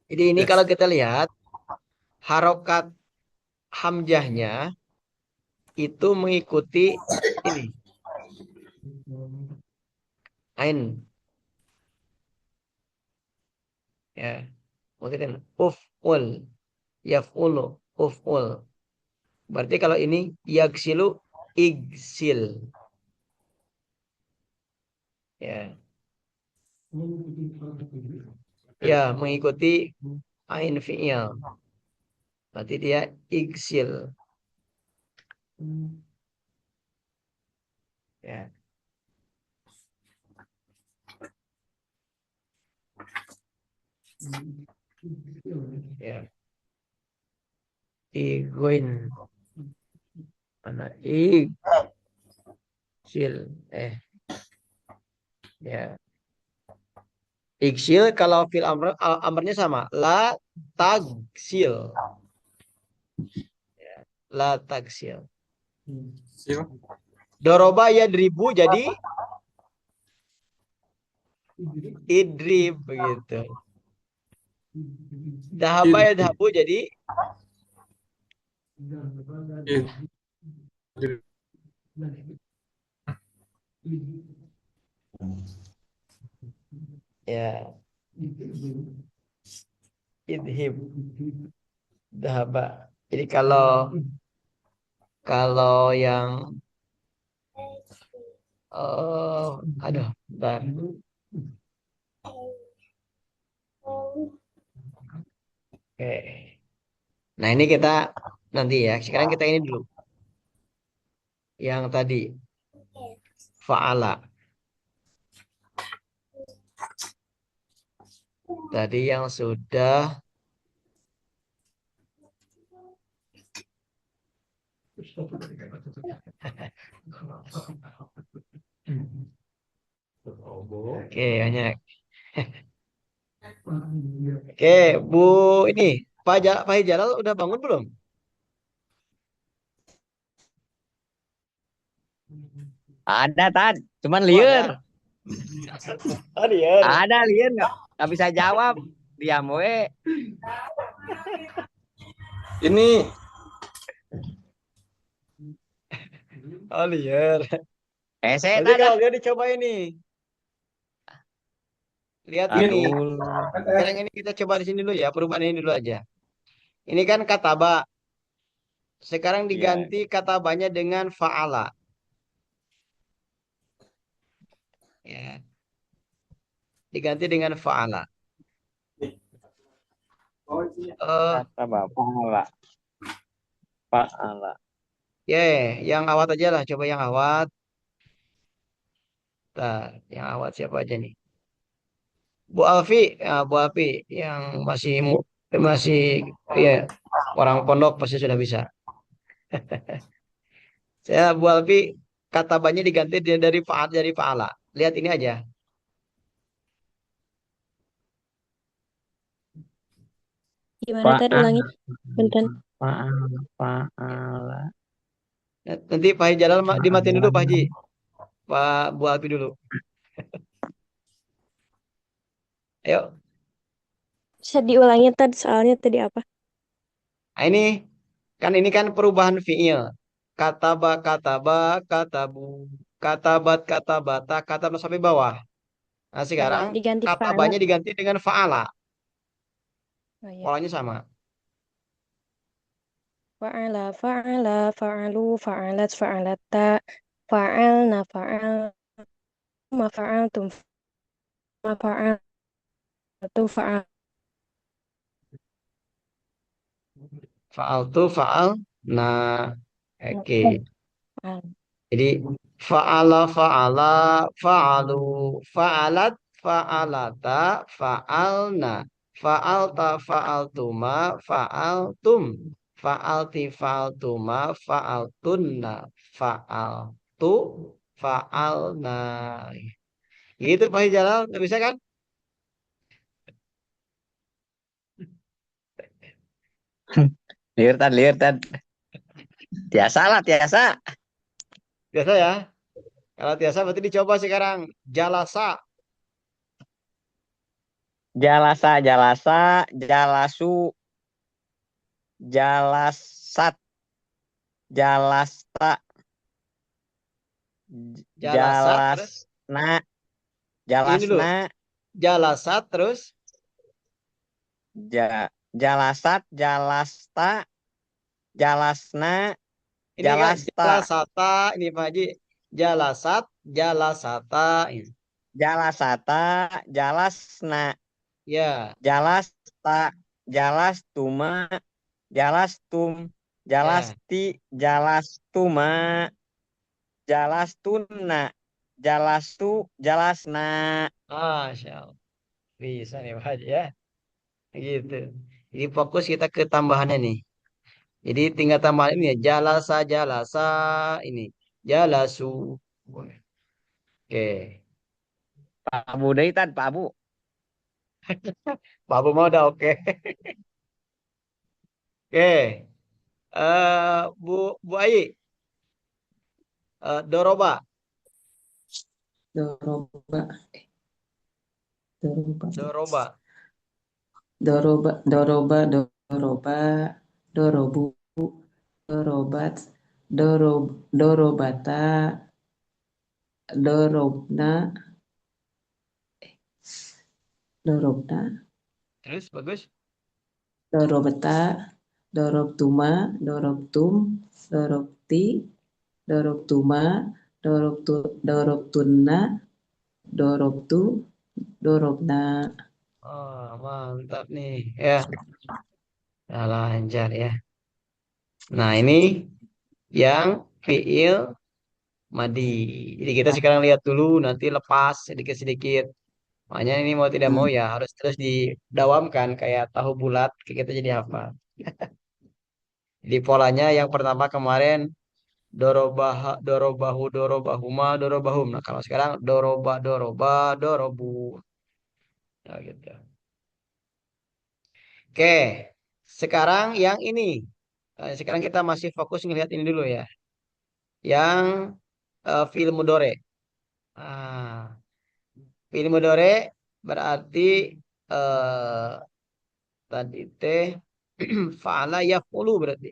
Speaker 1: jadi ini
Speaker 2: Yes.
Speaker 1: kalau kita lihat harokat hamzahnya itu mengikuti ini ain ya. Mungkin uf'ul yaf'ulu uf'ul. Berarti kalau ini yaksilu igsil ya. Ya, mengikuti ain fi'il. Berarti dia igsil ya. Ya. Iguin mana igsil ya. Igsil kalau fil amrnya sama. La tagsil. Ya. La tagsil.
Speaker 2: Sil.
Speaker 1: Doroba ya dribu jadi idrib begitu. Dahaba ya dahabu jadi
Speaker 2: Id.
Speaker 1: ya idhib dahaba. Jadi kalau kalau yang aduh, bentar. Oke. Nah, ini kita nanti ya. Sekarang kita ini dulu. Yang tadi fa'ala. Tadi yang sudah oke, banyak. Oke, Bu ini Pak Jalal udah bangun belum?
Speaker 5: Ada Tan, cuman
Speaker 1: Oh,
Speaker 5: liar.
Speaker 1: ada. Oh, liar.
Speaker 5: Ada liar nggak bisa jawab. Diam we.
Speaker 2: Ini
Speaker 1: Oh, liar.
Speaker 5: Saya
Speaker 1: Nanti kalau
Speaker 5: dah.
Speaker 1: dia dicoba ini. Lihat ini.
Speaker 5: Aduh.
Speaker 1: Sekarang ini kita coba di sini dulu ya, perubahan ini dulu aja. Ini kan kataba. Sekarang diganti katabanya dengan fa'ala. Ya, diganti dengan fa'ala.
Speaker 5: Kata bapak lah. Pak Allah.
Speaker 1: Yang awat aja lah, coba yang awat. Nah, yang awat siapa aja nih? Bu Alfi, ya, Bu Alfi yang masih ya orang pondok pasti sudah bisa. Saya Bu Alfi kata banyak diganti dari faat dari faala. Lihat ini aja.
Speaker 6: Gimana tadi ulangi? Bentar.
Speaker 5: Pak Allah.
Speaker 1: Nanti Pak Haji Jalal dimatiin dulu Pak Haji. Pak Bu Alfi dulu. Ayo.
Speaker 6: Bisa diulangi tadi soalnya tadi apa?
Speaker 1: Nah, ini kan perubahan fiil. Kataba, katabu, katabat, katabata, katabna sampai bawah. Nah,
Speaker 6: Ya,
Speaker 1: sekarang
Speaker 6: diganti fa'ala.
Speaker 1: katabanya diganti dengan fa'ala.
Speaker 6: Oh, ya.
Speaker 1: Polanya sama.
Speaker 6: Fa'ala, fa'ala, fa'alu, fa'alat, fa'alata, fa'alna, fa'al, ma fa'altum, ma fa'altu, fa'al.
Speaker 1: Fa'al tuh fa'al. Nah, oke.
Speaker 6: Fa'al.
Speaker 1: Jadi fa'ala, fa'alu, fa'alat, fa'alata, fa'alna. Fa'alta fa'altuma fa'altum. Fa'alti fa'altuma fa'altunna. Fa'altu fa'alna. Gitu Pak Jalal, nggak bisa kan?
Speaker 5: Liur Tad, liur Tad. Tiasa lah, tiasa.
Speaker 1: Biasa ya. Kalau biasa berarti dicoba sekarang. Jalasa.
Speaker 5: Jalasa, jalasa, jalasu, jalasat, jalasta,
Speaker 1: Jalasat terus.
Speaker 5: jalasna,
Speaker 1: Ini dulu.
Speaker 5: jalasna,
Speaker 1: Jalasat terus.
Speaker 5: jalasat, jalasta, jalasna,
Speaker 1: Ini enggak
Speaker 5: jalasta,
Speaker 1: jalasata. Ini Pak Haji. Jalasat. Jalasata. Ini.
Speaker 5: jalasata, jalasna,
Speaker 1: Ya.
Speaker 5: jalasta, jalastuma, jalastum,
Speaker 1: Ya.
Speaker 5: jalasti, jalastuma, jalastuna, jalastu, jalasna.
Speaker 1: Masya Allah. Bisa nih Pak Haji ya. Gitu. Jadi fokus kita ke tambahannya nih. Jadi tinggal tambahan ini ya. Jalasa, jalasa. Ini. Jalasu. Oke.
Speaker 5: Pak Abu deui Tad, Pak Abu.
Speaker 1: Pak Abu mau udah oke. Oke. Bu Ayi. Doroba.
Speaker 7: Doroba, doroba,
Speaker 1: Doroba.
Speaker 7: doroba, doroba, doroba, dorobu, dorobat, dorobata, dorobna, dorobna,
Speaker 1: Terus bagus.
Speaker 7: dorobata, dorobtuma, dorobtum, dorobti, dorobtuma, dorobtunna, dorobtu, dorobna.
Speaker 1: Oh, mantap nih. Ya, udah lancar ya. Nah, ini yang fiil madi. Jadi kita sekarang lihat dulu, nanti lepas sedikit-sedikit. Makanya ini mau tidak mau
Speaker 7: Hmm.
Speaker 1: ya harus terus didawamkan kayak tahu bulat, kayak kita jadi hafal. Di polanya yang pertama kemarin dorobah, dorobahu, dorobahuma, dorobahum. Nah, kalau sekarang doroba, doroba, dorobu. Nah, gitu. Oke, sekarang yang ini. Sekarang kita masih fokus ngelihat ini dulu ya. Yang fiil mudore. Ah, fiil mudore berarti eh, tadi teh fa'ala yaf'ulu berarti.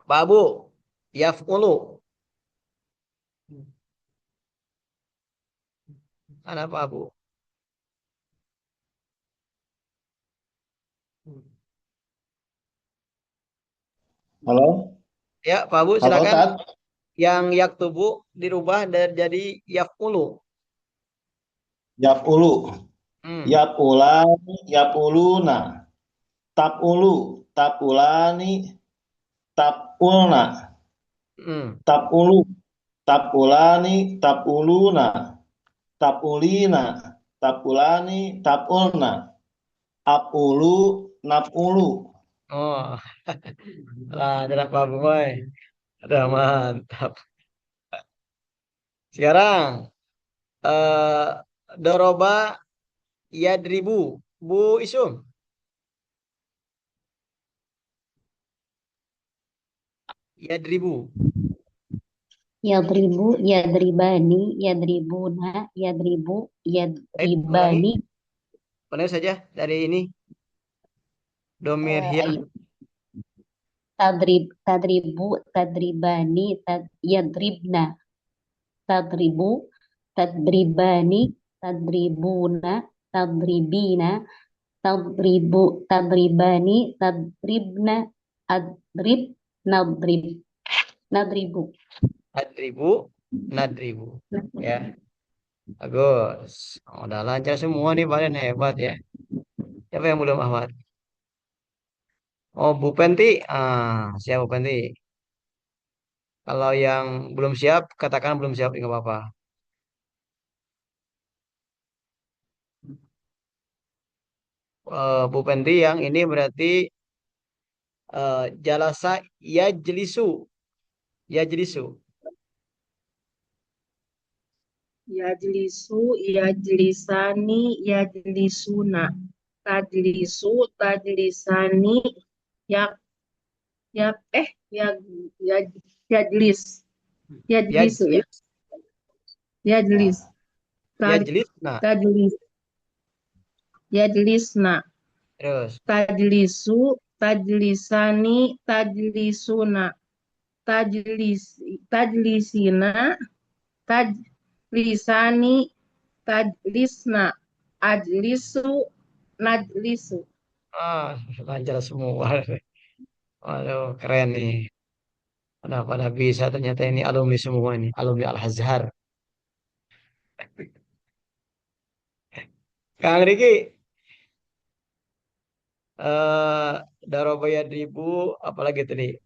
Speaker 1: Babu yaf'ulu. Ada apa Bu?
Speaker 3: Halo,
Speaker 1: Ya, Pak Bu
Speaker 3: halo
Speaker 1: silakan.
Speaker 3: Tat.
Speaker 1: Yang yaktubu dirubah dan jadi yaf'ulu.
Speaker 3: Yapulu,
Speaker 1: Hmm.
Speaker 3: yapulani, yapuluna, tapulu, tapulani, tapulna,
Speaker 1: Hmm.
Speaker 3: tapulu, tapulani, tapuluna, tapulina, tapulani, tapulna, apulu, napulu.
Speaker 1: Oh, lah, ada Pak Bu, boy. Udah mantap. Sekarang eh doroba yadribu. Bu Isum. Yadribu.
Speaker 8: Yadribu, yadribani, yadribuna, yadribu,
Speaker 1: Ulangi.
Speaker 8: yadribani,
Speaker 1: Ulangi saja dari ini. Domir hiya.
Speaker 8: ayo. Tadribu, tadribani, yadribna, tadribu, tadribani, tadribuna, tadribina, tadribani, tadribna, adrib, nadrib, nadribu.
Speaker 1: Adribu. Nadribu. Ya, bagus. Oh, udah lancar semua nih, Pak. Hebat ya. Siapa yang belum Ahmad? Oh, Bu Penti. Siap Bu Penti. Kalau yang belum siap, katakan belum siap, nggak apa-apa. Bu Pendri, yang ini berarti jalasa yajlisu. Yajlisu.
Speaker 9: Yajlisu, yajlisani, yajlisuna. Tajlisu, tajlisani, yak, yak, ya, ya, yajlis. Yajlisu ya.
Speaker 1: Yajlis.
Speaker 9: Yajlis.
Speaker 1: Yajlisna.
Speaker 9: Tajlis. Yajlisna.
Speaker 1: Terus.
Speaker 9: Tajlisu, tajlisani, tajlisuna. Tajlisina, tajlisani, tajlisna. Ajlisu, najlisu.
Speaker 1: Lancar semua. Waduh, keren nih. Pada bisa ternyata ini alumni semua nih, alumni Al-Azhar. Kang Riki, eh darobaya ribu, apalagi tadi?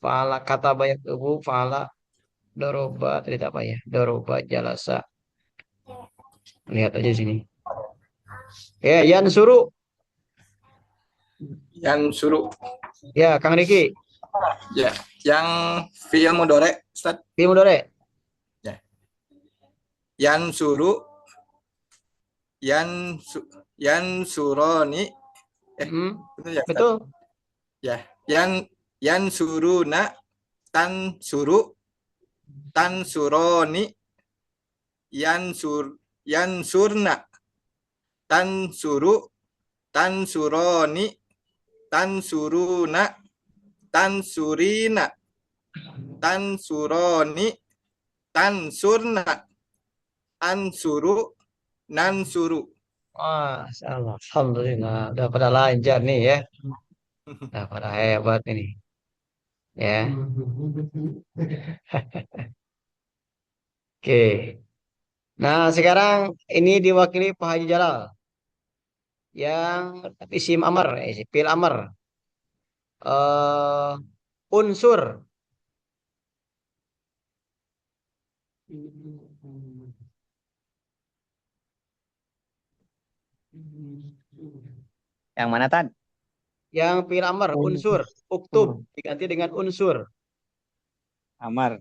Speaker 1: Fala kata banyak tubuh, fala doroba tadi apa ya? Doroba jalasa. Lihat aja sini. Ya, Yan suruh.
Speaker 2: Yang suruh.
Speaker 1: Ya, Kang Riki.
Speaker 2: Ya, yang fi'il mudhari, Ustaz.
Speaker 1: Fi'il mudhari.
Speaker 2: Ya. Yang suruh, yang suroni. Betul ya, Ustaz?
Speaker 1: Betul.
Speaker 2: Ya, yang suruna, tan suroni, yan surna, tan suroni, tan suruna, tan surina, tan suroni, tan surna, ansuru, nan suru.
Speaker 1: Alhamdulillah, udah pada lancar nih ya. Udah pada hebat ini. Ya. Oke. Nah, sekarang ini diwakili Pak Haji Jalal. Yang isim amar, fi'il amar. Unsur.
Speaker 5: Yang mana, Tan?
Speaker 1: Yang fi'il amar, unsur. Uktub diganti dengan unsur.
Speaker 5: Amar.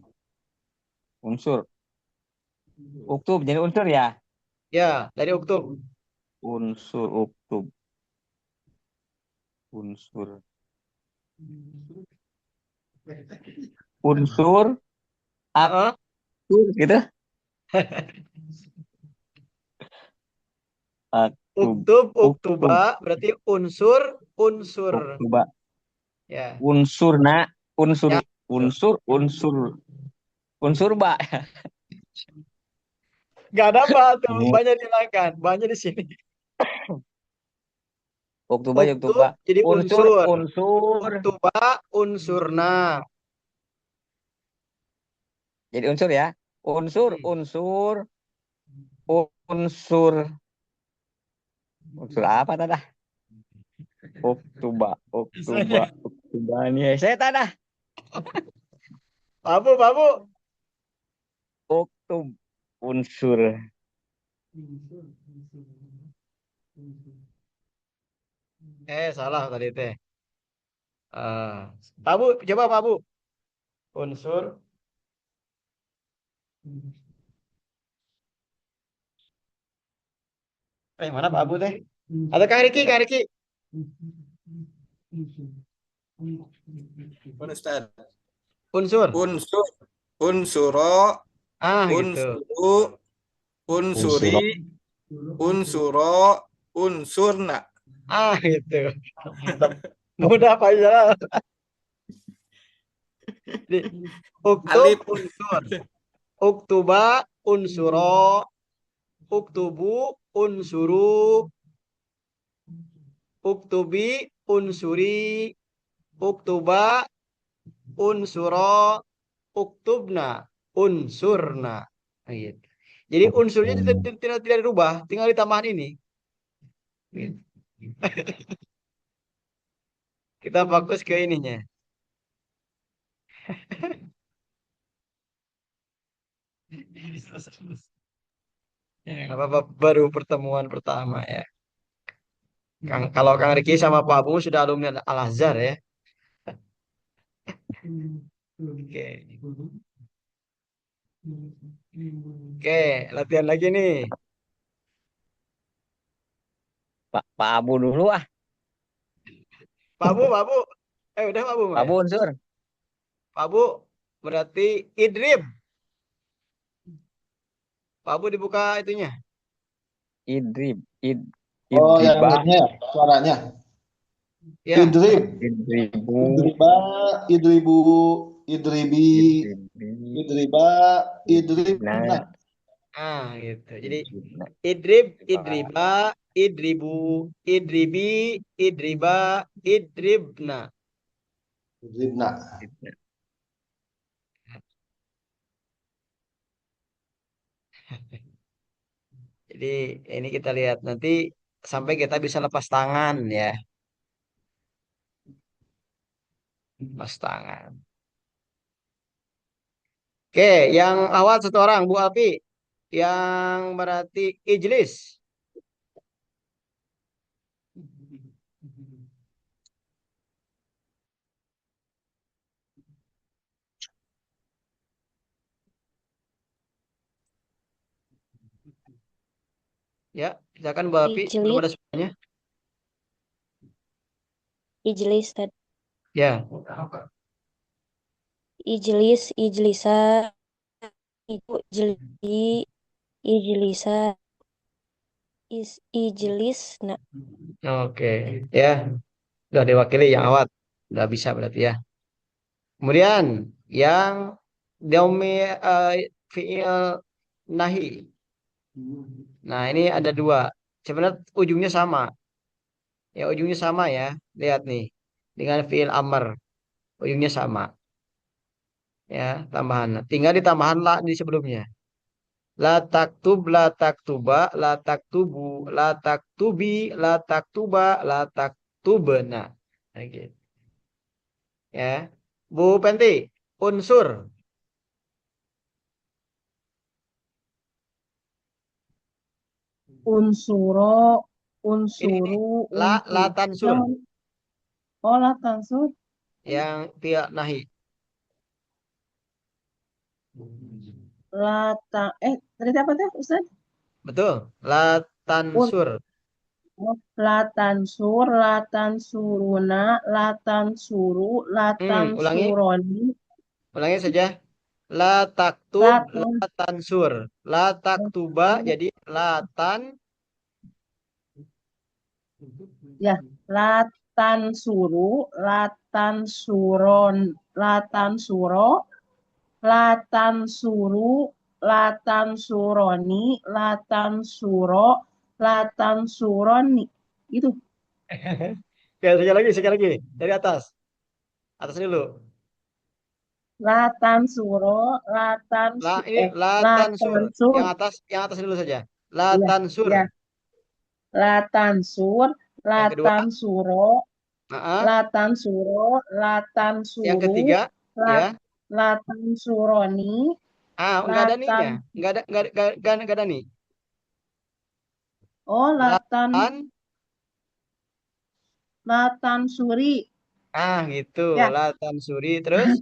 Speaker 5: Unsur. Uktub jadi unsur ya?
Speaker 1: Ya, dari uktub.
Speaker 5: Unsur, uktub. Unsur. Unsur. Aksur gitu.
Speaker 1: Uktub, uktuba berarti unsur, unsur.
Speaker 5: Uktuba.
Speaker 1: Ya.
Speaker 5: Unsurna, unsur,
Speaker 1: Ya.
Speaker 5: unsur ba.
Speaker 1: Gak ada ba tuh, banyak dihilangkan, banyak di sini.
Speaker 5: Uktuba, uktuba.
Speaker 1: Jadi unsur.
Speaker 5: Unsur.
Speaker 1: Uktuba, unsurna.
Speaker 5: Jadi unsur ya. Unsur. Unsur apa tadi? Uktuba nih. Saya tadi.
Speaker 1: Babu.
Speaker 5: Uktub unsur.
Speaker 1: Salah tadi teh. Babu, coba Babu. Unsur. Mana Babu teh? Ada Kang Riki.
Speaker 2: Ustaz.
Speaker 1: Unsur.
Speaker 2: Unsuro.
Speaker 1: Gitu.
Speaker 2: Unsuri. Unsuro. Unsurna.
Speaker 1: Gitu. Mudah Pak Jalal. Uktub unsur. Uktuba unsuro. Uktubu unsuru. Uktubi unsuri. Uktuba unsuro. Uktubna unsurna. Gitu. Jadi unsurnya tidak dirubah, tinggal ditambahin ini. Gitu. Kita fokus ke ininya. Apa baru pertemuan pertama ya. Kalau Kang Riki sama Pak Abu sudah alumni Al-Azhar ya. Oke. Oke, latihan lagi nih.
Speaker 5: Pak Abu dulu ah.
Speaker 1: Pak Abu. Udah Pak Abu
Speaker 5: Pak
Speaker 1: ya?
Speaker 5: Abu unsur.
Speaker 1: Pak Abu berarti idrib. Pak Abu dibuka itunya.
Speaker 5: Idrib.
Speaker 3: Oh, yang
Speaker 5: Idriba.
Speaker 3: ini ya, suaranya.
Speaker 1: Ya.
Speaker 3: Idrib,
Speaker 5: Idribu.
Speaker 3: idriba, idribu, idribi,
Speaker 5: Idribi.
Speaker 3: idriba, idribna.
Speaker 1: Ah, gitu. Jadi
Speaker 5: Idribna.
Speaker 1: idrib, idriba, idribu, idribi, idriba, idribna.
Speaker 3: Idribna.
Speaker 1: Jadi ini kita lihat nanti sampai kita bisa lepas tangan ya. Lepas tangan. Oke, yang awal satu orang, Bu Alfi. Yang berarti ijlis. Ya, silakan Bu Alfi. Belum
Speaker 6: Ijlis,
Speaker 1: ada suaranya.
Speaker 6: ijlis tadi.
Speaker 1: Ya.
Speaker 6: Ijlis, ijlisa, ibu jeli, ijlisa, ijlis, nah.
Speaker 1: Oke, ya. Sudah diwakili yang awal. Sudah bisa berarti ya. Kemudian yang domi fiil nahi. Nah, ini ada dua. Sebenarnya ujungnya sama. Ya, ujungnya sama ya. Lihat nih. Dengan fiil amr. Ujungnya sama. Ya, tambahan. Tinggal ditambahan la di sebelumnya. La taktub, la taktuba, la taktubu, la taktubi, la taktuba, la taktubna. Oke. Ya. Bu Penti, unsur.
Speaker 9: Unsuro,
Speaker 1: Ini
Speaker 9: unsuru,
Speaker 1: la tansur.
Speaker 9: Oh, la tansur.
Speaker 1: Yang fiil nahi.
Speaker 9: Tadi apa tuh, Ustaz?
Speaker 1: Betul. La tansur.
Speaker 9: Latan sur, latan suruna, latan suru, latan
Speaker 1: Ulangi.
Speaker 9: suroni,
Speaker 1: Ulangi saja. La taktub,
Speaker 9: latan
Speaker 1: la tansur. La taktuba jadi latan.
Speaker 9: ya, latan suru, latan suron, latan suro, latan suru, latan suroni, latan suro, latan suroni. Itu.
Speaker 1: Ya, sekali lagi. Dari atas. Atas dulu.
Speaker 9: Latan suro,
Speaker 1: Ini latan sur.
Speaker 9: latan sur,
Speaker 1: Yang atas dulu saja.
Speaker 9: iya,
Speaker 1: Latan sur.
Speaker 9: iya. Latan sur,
Speaker 1: Yang kedua.
Speaker 9: latan suro,
Speaker 1: Nah,
Speaker 9: latan suro, latan
Speaker 1: yang
Speaker 9: suru,
Speaker 1: ketiga. Ya.
Speaker 9: latan suroni,
Speaker 1: Enggak ada
Speaker 9: latan,
Speaker 1: nih-nya. Enggak ada nih.
Speaker 9: oh latan,
Speaker 1: Latan.
Speaker 9: latan suri,
Speaker 1: Gitu.
Speaker 9: ya,
Speaker 1: Latan suri. Terus.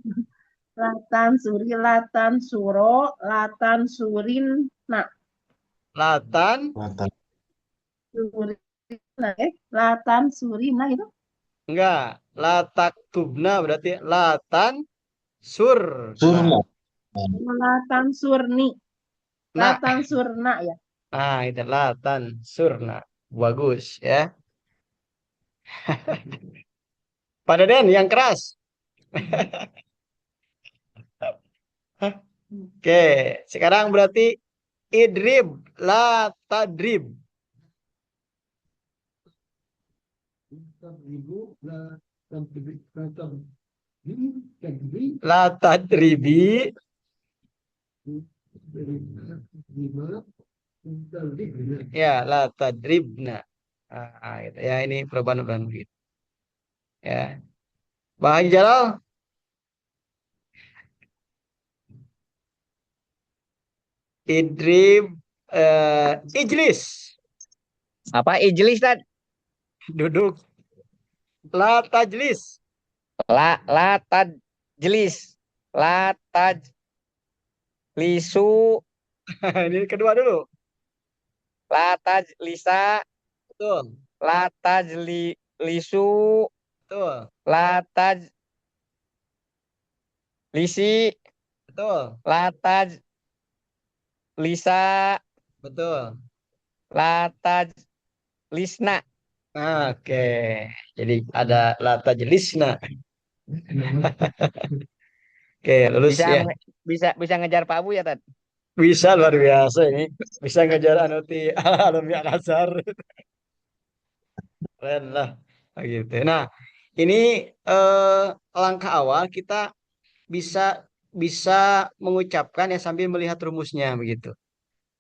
Speaker 9: latan suri, latan suro, latan surin, nah,
Speaker 1: Latan.
Speaker 9: suri, latan suri, nah itu,
Speaker 1: Enggak. Latak tubna berarti latan sur.
Speaker 3: Surna.
Speaker 9: latan surni,
Speaker 1: Nah.
Speaker 9: latan surna ya.
Speaker 1: Itu latan surna. Bagus ya. Pak Deden yang keras. Oke, sekarang berarti idrib la tadrib. La tadribi. Ya, la tadribna. Gitu. Ya, ini perubahan begitu. Ya. Bang Haji Jalal. Idrib ijlis.
Speaker 5: Apa ijlis tadi?
Speaker 1: Duduk. La tajlis.
Speaker 5: La tajlis. La tajlisu.
Speaker 1: Ini kedua dulu.
Speaker 5: La tajlisa.
Speaker 1: Betul.
Speaker 5: La tajlisu.
Speaker 1: Betul.
Speaker 5: La tajlisi.
Speaker 1: Betul.
Speaker 5: La tajlisa.
Speaker 1: Betul.
Speaker 5: La tajlisna.
Speaker 1: Oke. Jadi ada la tajlisna. Oke, lulus
Speaker 5: Bisa
Speaker 1: ya.
Speaker 5: bisa bisa ngejar Pak Abu ya, Tad?
Speaker 1: Bisa luar biasa ini. Bisa ngejar anuti alumni Al-Azhar. Keren lah. Gitu. Nah, ini eh, langkah awal kita bisa bisa mengucapkan ya sambil melihat rumusnya begitu.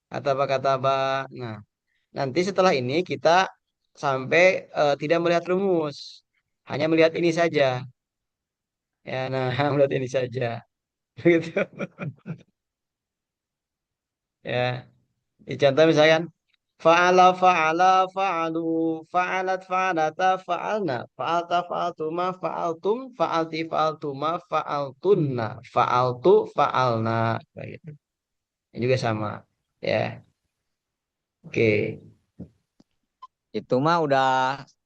Speaker 1: Kata apa kata apa. Nah, nanti setelah ini kita sampai tidak melihat rumus, hanya melihat ini saja. Ya, nah melihat ini saja. Gitu. Ya, di contoh misalkan fa'ala fa'ala fa'alu fa'alat fa'alata fa'alna fa'alta fa'altuma fa'altum fa'alti fa'altuma fa'altunna fa'altu fa'alna kayak gitu. Ini juga sama. Ya, oke.
Speaker 5: Itu mah udah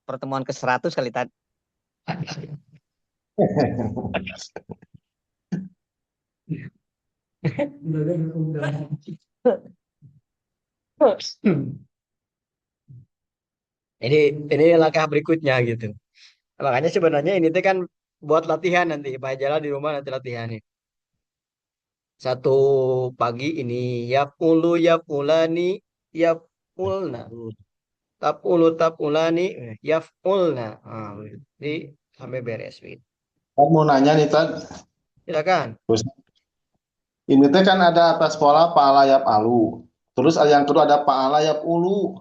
Speaker 5: pertemuan ke 100 kali, Tad.
Speaker 1: Ini ini langkah berikutnya gitu. Makanya sebenarnya ini tuh kan buat latihan nanti. Pak Jala di rumah nanti latihan nih. Satu pagi ini yapulani yapulna tapulani yafulna. Jadi sampai beres gitu.
Speaker 3: Saya mau nanya nih, Tad.
Speaker 1: Silakan.
Speaker 3: Terus, ini teh kan ada atas pola pa'alayap alu. Terus ada yang kedua ada pa'alayap ulu.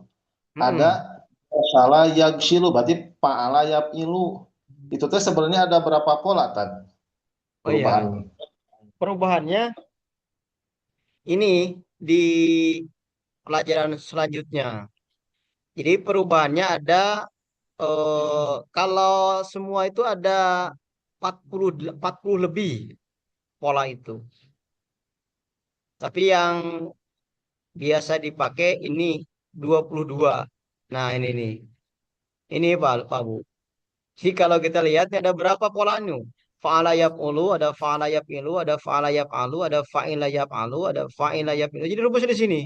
Speaker 1: Mm-mm.
Speaker 3: Ada salah yagsilu, berarti pa'alayap ilu. Itu teh sebenarnya ada berapa pola, Tad?
Speaker 1: Oh ya,
Speaker 3: Perubahan.
Speaker 1: perubahannya ini di pelajaran selanjutnya. Jadi perubahannya ada kalau semua itu ada 40 lebih pola itu. Tapi yang biasa dipakai ini 22. Nah, ini nih. Ini Pak Bu. Jadi kalau kita lihat ini ada berapa polanya? Fa'ala yaf'ulu, ada fa'ala yaf'ilu, ada fa'ala yaf'alu, ada fa'ila yaf'alu, ada fa'ila yaf'ilu. Jadi rumusnya di sini.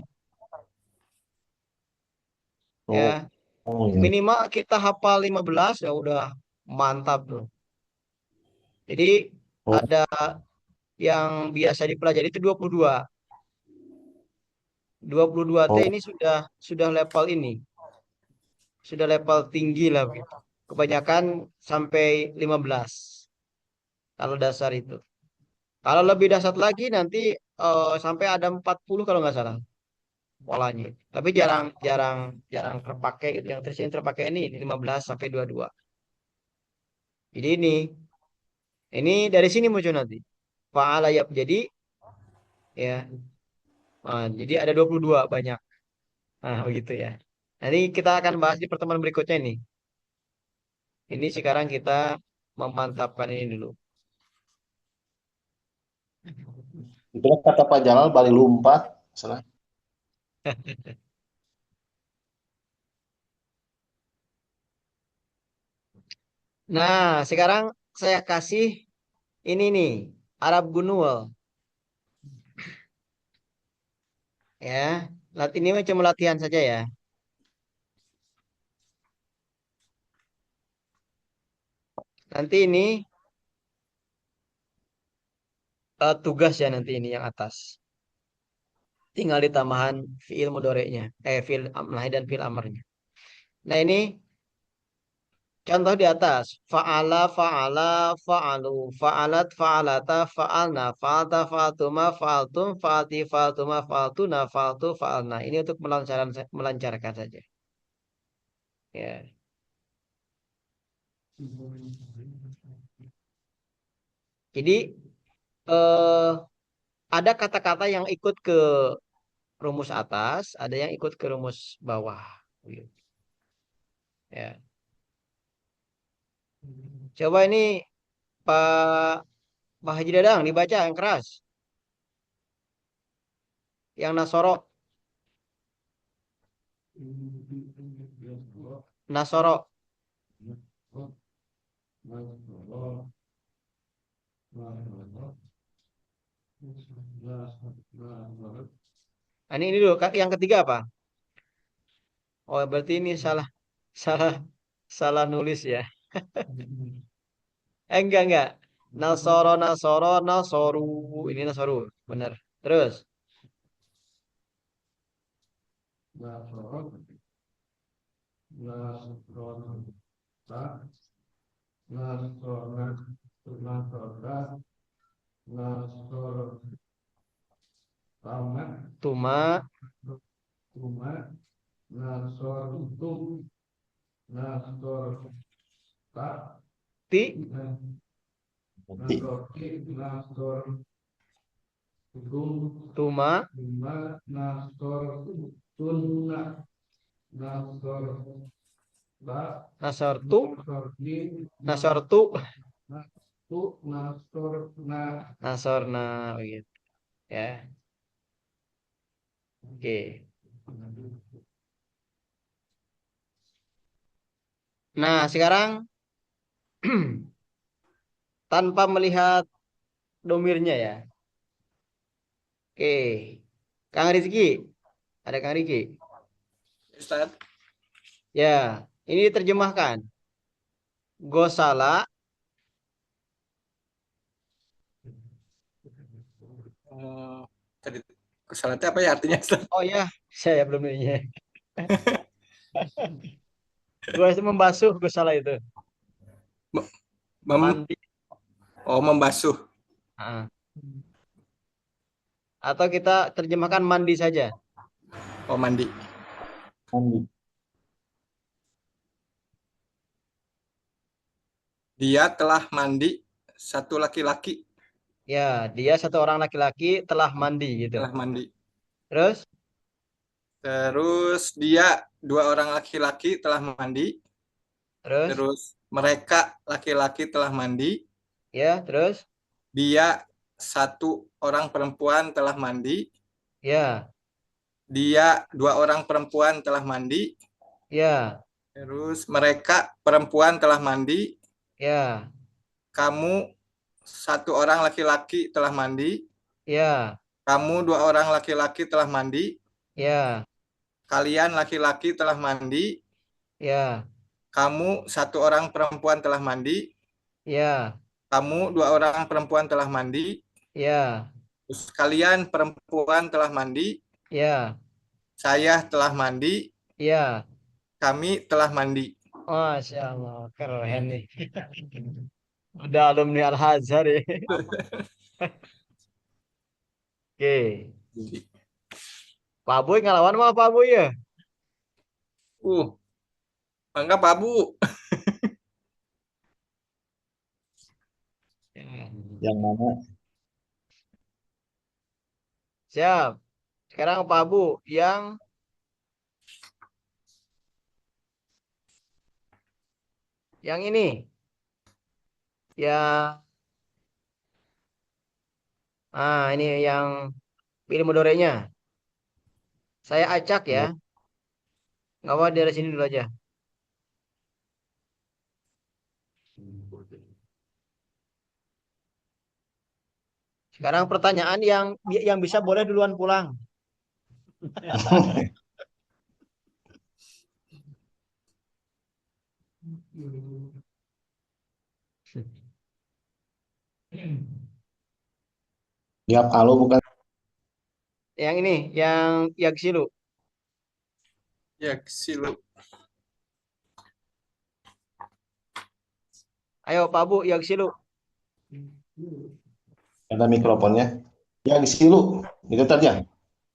Speaker 3: Oh,
Speaker 1: Ya,
Speaker 3: oh iya.
Speaker 1: minimal kita hafal 15 ya udah mantap tuh. Jadi
Speaker 3: Oh,
Speaker 1: ada yang biasa dipelajari itu 22. 22 T
Speaker 3: oh,
Speaker 1: ini sudah level ini. Sudah level tinggi lah gitu. Kebanyakan sampai 15 kalau dasar itu. Kalau lebih dasar lagi nanti sampai ada 40 kalau nggak salah polanya. Tapi jarang jarang jarang terpakai gitu. Yang tersering terpakai ini 15 sampai 22. Jadi ini dari sini muncul nanti. Fa'ala yap jadi ya. Jadi ada 22 banyak. Nah, begitu ya. Nanti kita akan bahas di pertemuan berikutnya ini. Ini sekarang kita memantapkan ini dulu.
Speaker 3: itu kata Pak Jalal balik lompat. Salah.
Speaker 1: Nah, sekarang saya kasih ini nih, Arab Gunul. Ya, ini cuma latihan saja ya. Nanti ini tugas ya nanti ini yang atas. Tinggal ditambahan fiil mudhari'nya. Fiil amlah dan fiil amarnya. Nah, ini contoh di atas. Fa'ala, fa'ala, fa'alu, fa'alat, fa'alata, fa'alna, fa'alta, fa'altuma, fa'altum, fa'alti, fa'altuma, fa'altuna, fa'altu, fa'alna. Ini untuk melancarkan saja. Ya. Jadi eh, ada kata-kata yang ikut ke rumus atas, ada yang ikut ke rumus bawah. Gitu. Ya. Coba ini Pak Haji Dadang dibaca yang keras. Yang Nasoro. Nasoro. Ini dulu. Yang ketiga apa? Oh, berarti ini salah, salah, salah nulis ya. Enggak. Nasoro, Nasoro, Nasoru. Ini Nasoru, benar. Terus, Tuma, Ti,
Speaker 3: Ti.
Speaker 1: Tuma, Nasortu, Nasortu, Nasorna, begitu. Ya, oke. Nah, sekarang tanpa melihat domirnya ya. Oke. Kang Rizky. Ada Kang Rizky.
Speaker 2: Ustaz.
Speaker 1: Ya, ini diterjemahkan. Gosala.
Speaker 2: Tadi kesalahannya apa ya artinya, Ustaz?
Speaker 1: Oh ya, saya belum ini. Gue itu membasuh gosala itu. Mandi.
Speaker 2: Oh, membasuh.
Speaker 1: Ah. Atau kita terjemahkan mandi saja.
Speaker 2: Oh, mandi.
Speaker 3: Mandi.
Speaker 2: Dia telah mandi satu laki-laki.
Speaker 1: Ya, dia satu orang laki-laki telah mandi gitu.
Speaker 2: Telah mandi.
Speaker 1: Terus
Speaker 2: dia dua orang laki-laki telah mandi. Terus mereka laki-laki telah mandi.
Speaker 1: Ya, terus
Speaker 2: dia satu orang perempuan telah mandi.
Speaker 1: Ya.
Speaker 2: Dia dua orang perempuan telah mandi.
Speaker 1: Ya.
Speaker 2: Terus mereka perempuan telah mandi.
Speaker 1: Ya.
Speaker 2: Kamu satu orang laki-laki telah mandi.
Speaker 1: Ya.
Speaker 2: Kamu dua orang laki-laki telah mandi.
Speaker 1: Ya.
Speaker 2: Kalian laki-laki telah mandi.
Speaker 1: Ya.
Speaker 2: Kamu satu orang perempuan telah mandi.
Speaker 1: Ya.
Speaker 2: Kamu dua orang perempuan telah mandi.
Speaker 1: Ya.
Speaker 2: Terus kalian perempuan telah mandi.
Speaker 1: Ya.
Speaker 2: Saya telah mandi.
Speaker 1: Ya.
Speaker 2: Kami telah mandi.
Speaker 1: Masya Allah, keren nih. Udah alumni Al-Azhar ya. Oke. Pak Boy ngelawan mah Pak Boy ya?
Speaker 2: Bangga Pak Bu.
Speaker 3: Yang mana?
Speaker 1: Siap. Sekarang Pak Bu yang ini. Ini yang pilih mudorenya. Saya acak ya. Nggak apa dari sini dulu aja. Sekarang pertanyaan yang bisa boleh duluan pulang.
Speaker 3: Ya kalau bukan.
Speaker 1: Yang ini, yang Yaksilu.
Speaker 2: Yaksilu.
Speaker 1: Ayo Pak Bu, Yaksilu.
Speaker 3: Ada mikrofonnya. Yaksilu, itu tadi ya?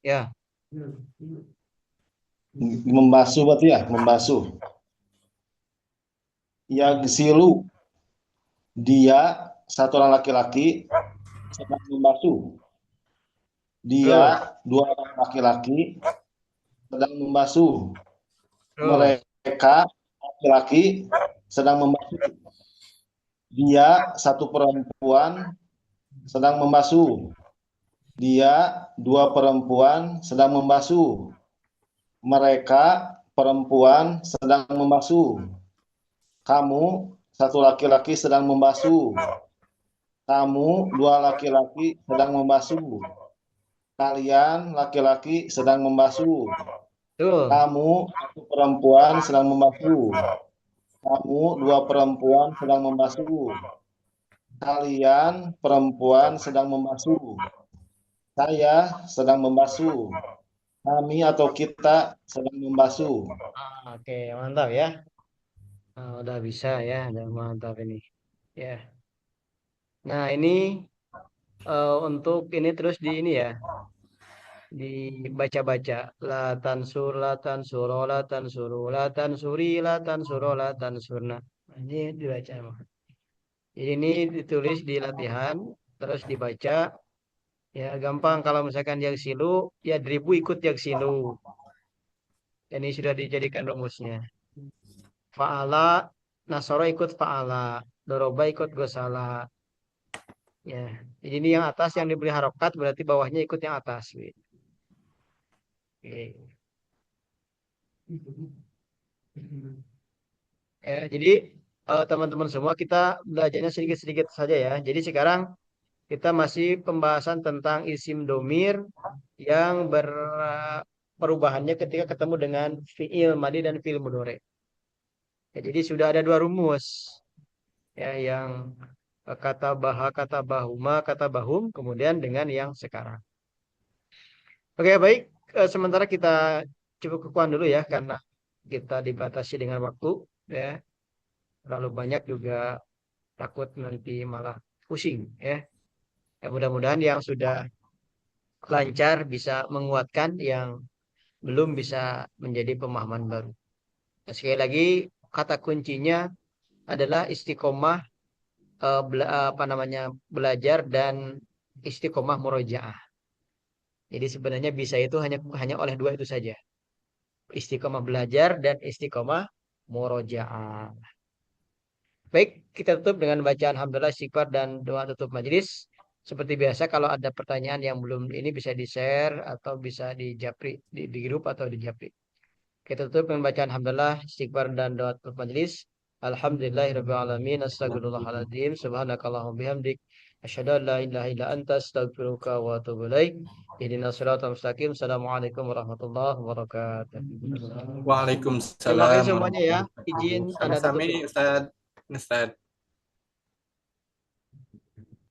Speaker 1: Ya.
Speaker 3: Membasuh berarti ya, membasuh. Yaksilu, dia satu orang laki-laki sedang membasuh. Dia dua orang laki-laki sedang membasuh. Mereka laki-laki sedang membasuh. Dia satu perempuan sedang membasuh. Dia dua perempuan sedang membasuh. Mereka perempuan sedang membasuh. Kamu satu laki-laki sedang membasuh. Kamu dua laki-laki sedang membasuh. Kalian laki-laki sedang membasuh.
Speaker 1: Tuh.
Speaker 3: Kamu satu perempuan sedang membasuh. Kamu dua perempuan sedang membasuh. Kalian perempuan sedang membasuh. Saya sedang membasuh. Kami atau kita sedang membasuh.
Speaker 1: Oke, mantap ya. Udah bisa ya, udah mantap ini. Ya. Nah, ini untuk ini terus di ini ya, dibaca-baca. La tansur, la tansuro, la tansuru, la tansuri, la tansuro, la tansurna. Nah, ini dibaca. Jadi ini ditulis di latihan, terus dibaca. Ya, gampang kalau misalkan yaksilu, ya dribu ikut yaksilu. Ini sudah dijadikan rumusnya. Fa'ala, nasoro ikut fa'ala. Doroba ikut gosala. Ya, jadi ini yang atas yang diberi harokat berarti bawahnya ikut yang atas. Oke. Ya, jadi teman-teman semua kita belajarnya sedikit-sedikit saja ya. Jadi sekarang kita masih pembahasan tentang isim domir yang perubahannya ketika ketemu dengan fiil madi dan fiil mudhari. Ya, jadi sudah ada dua rumus ya, yang kata baha, kata bahuma, kata bahum, kemudian dengan yang sekarang. Oke, baik. Sementara kita cukupkan dulu ya, karena kita dibatasi dengan waktu ya. Terlalu banyak juga takut nanti malah pusing ya. Ya, mudah-mudahan yang sudah lancar bisa menguatkan, yang belum bisa menjadi pemahaman baru. Nah, sekali lagi kata kuncinya adalah istiqomah, belajar dan istiqomah murojaah. Jadi sebenarnya bisa itu hanya oleh dua itu saja. Istiqomah belajar dan istiqomah murojaah. Baik, kita tutup dengan bacaan alhamdulillah, istighfar dan doa tutup majelis. Seperti biasa kalau ada pertanyaan yang belum ini bisa di-share atau bisa di japri di grup atau di japri. Kita tutup dengan bacaan alhamdulillah, istighfar dan doa tutup majelis. Alhamdulillahirabbil alamin, astagfirullahaladzim, subhanakallahumma bihamdik, asyhadu an la ilaha illa anta, astaghfiruka wa atubu ilaik. Ihdinas siratal mustaqim. Assalamualaikum warahmatullahi wabarakatuh.
Speaker 2: Waalaikumsalam.
Speaker 1: Terima kasih semuanya ya. Izin Anda tutup.
Speaker 2: Sami, Ustaz.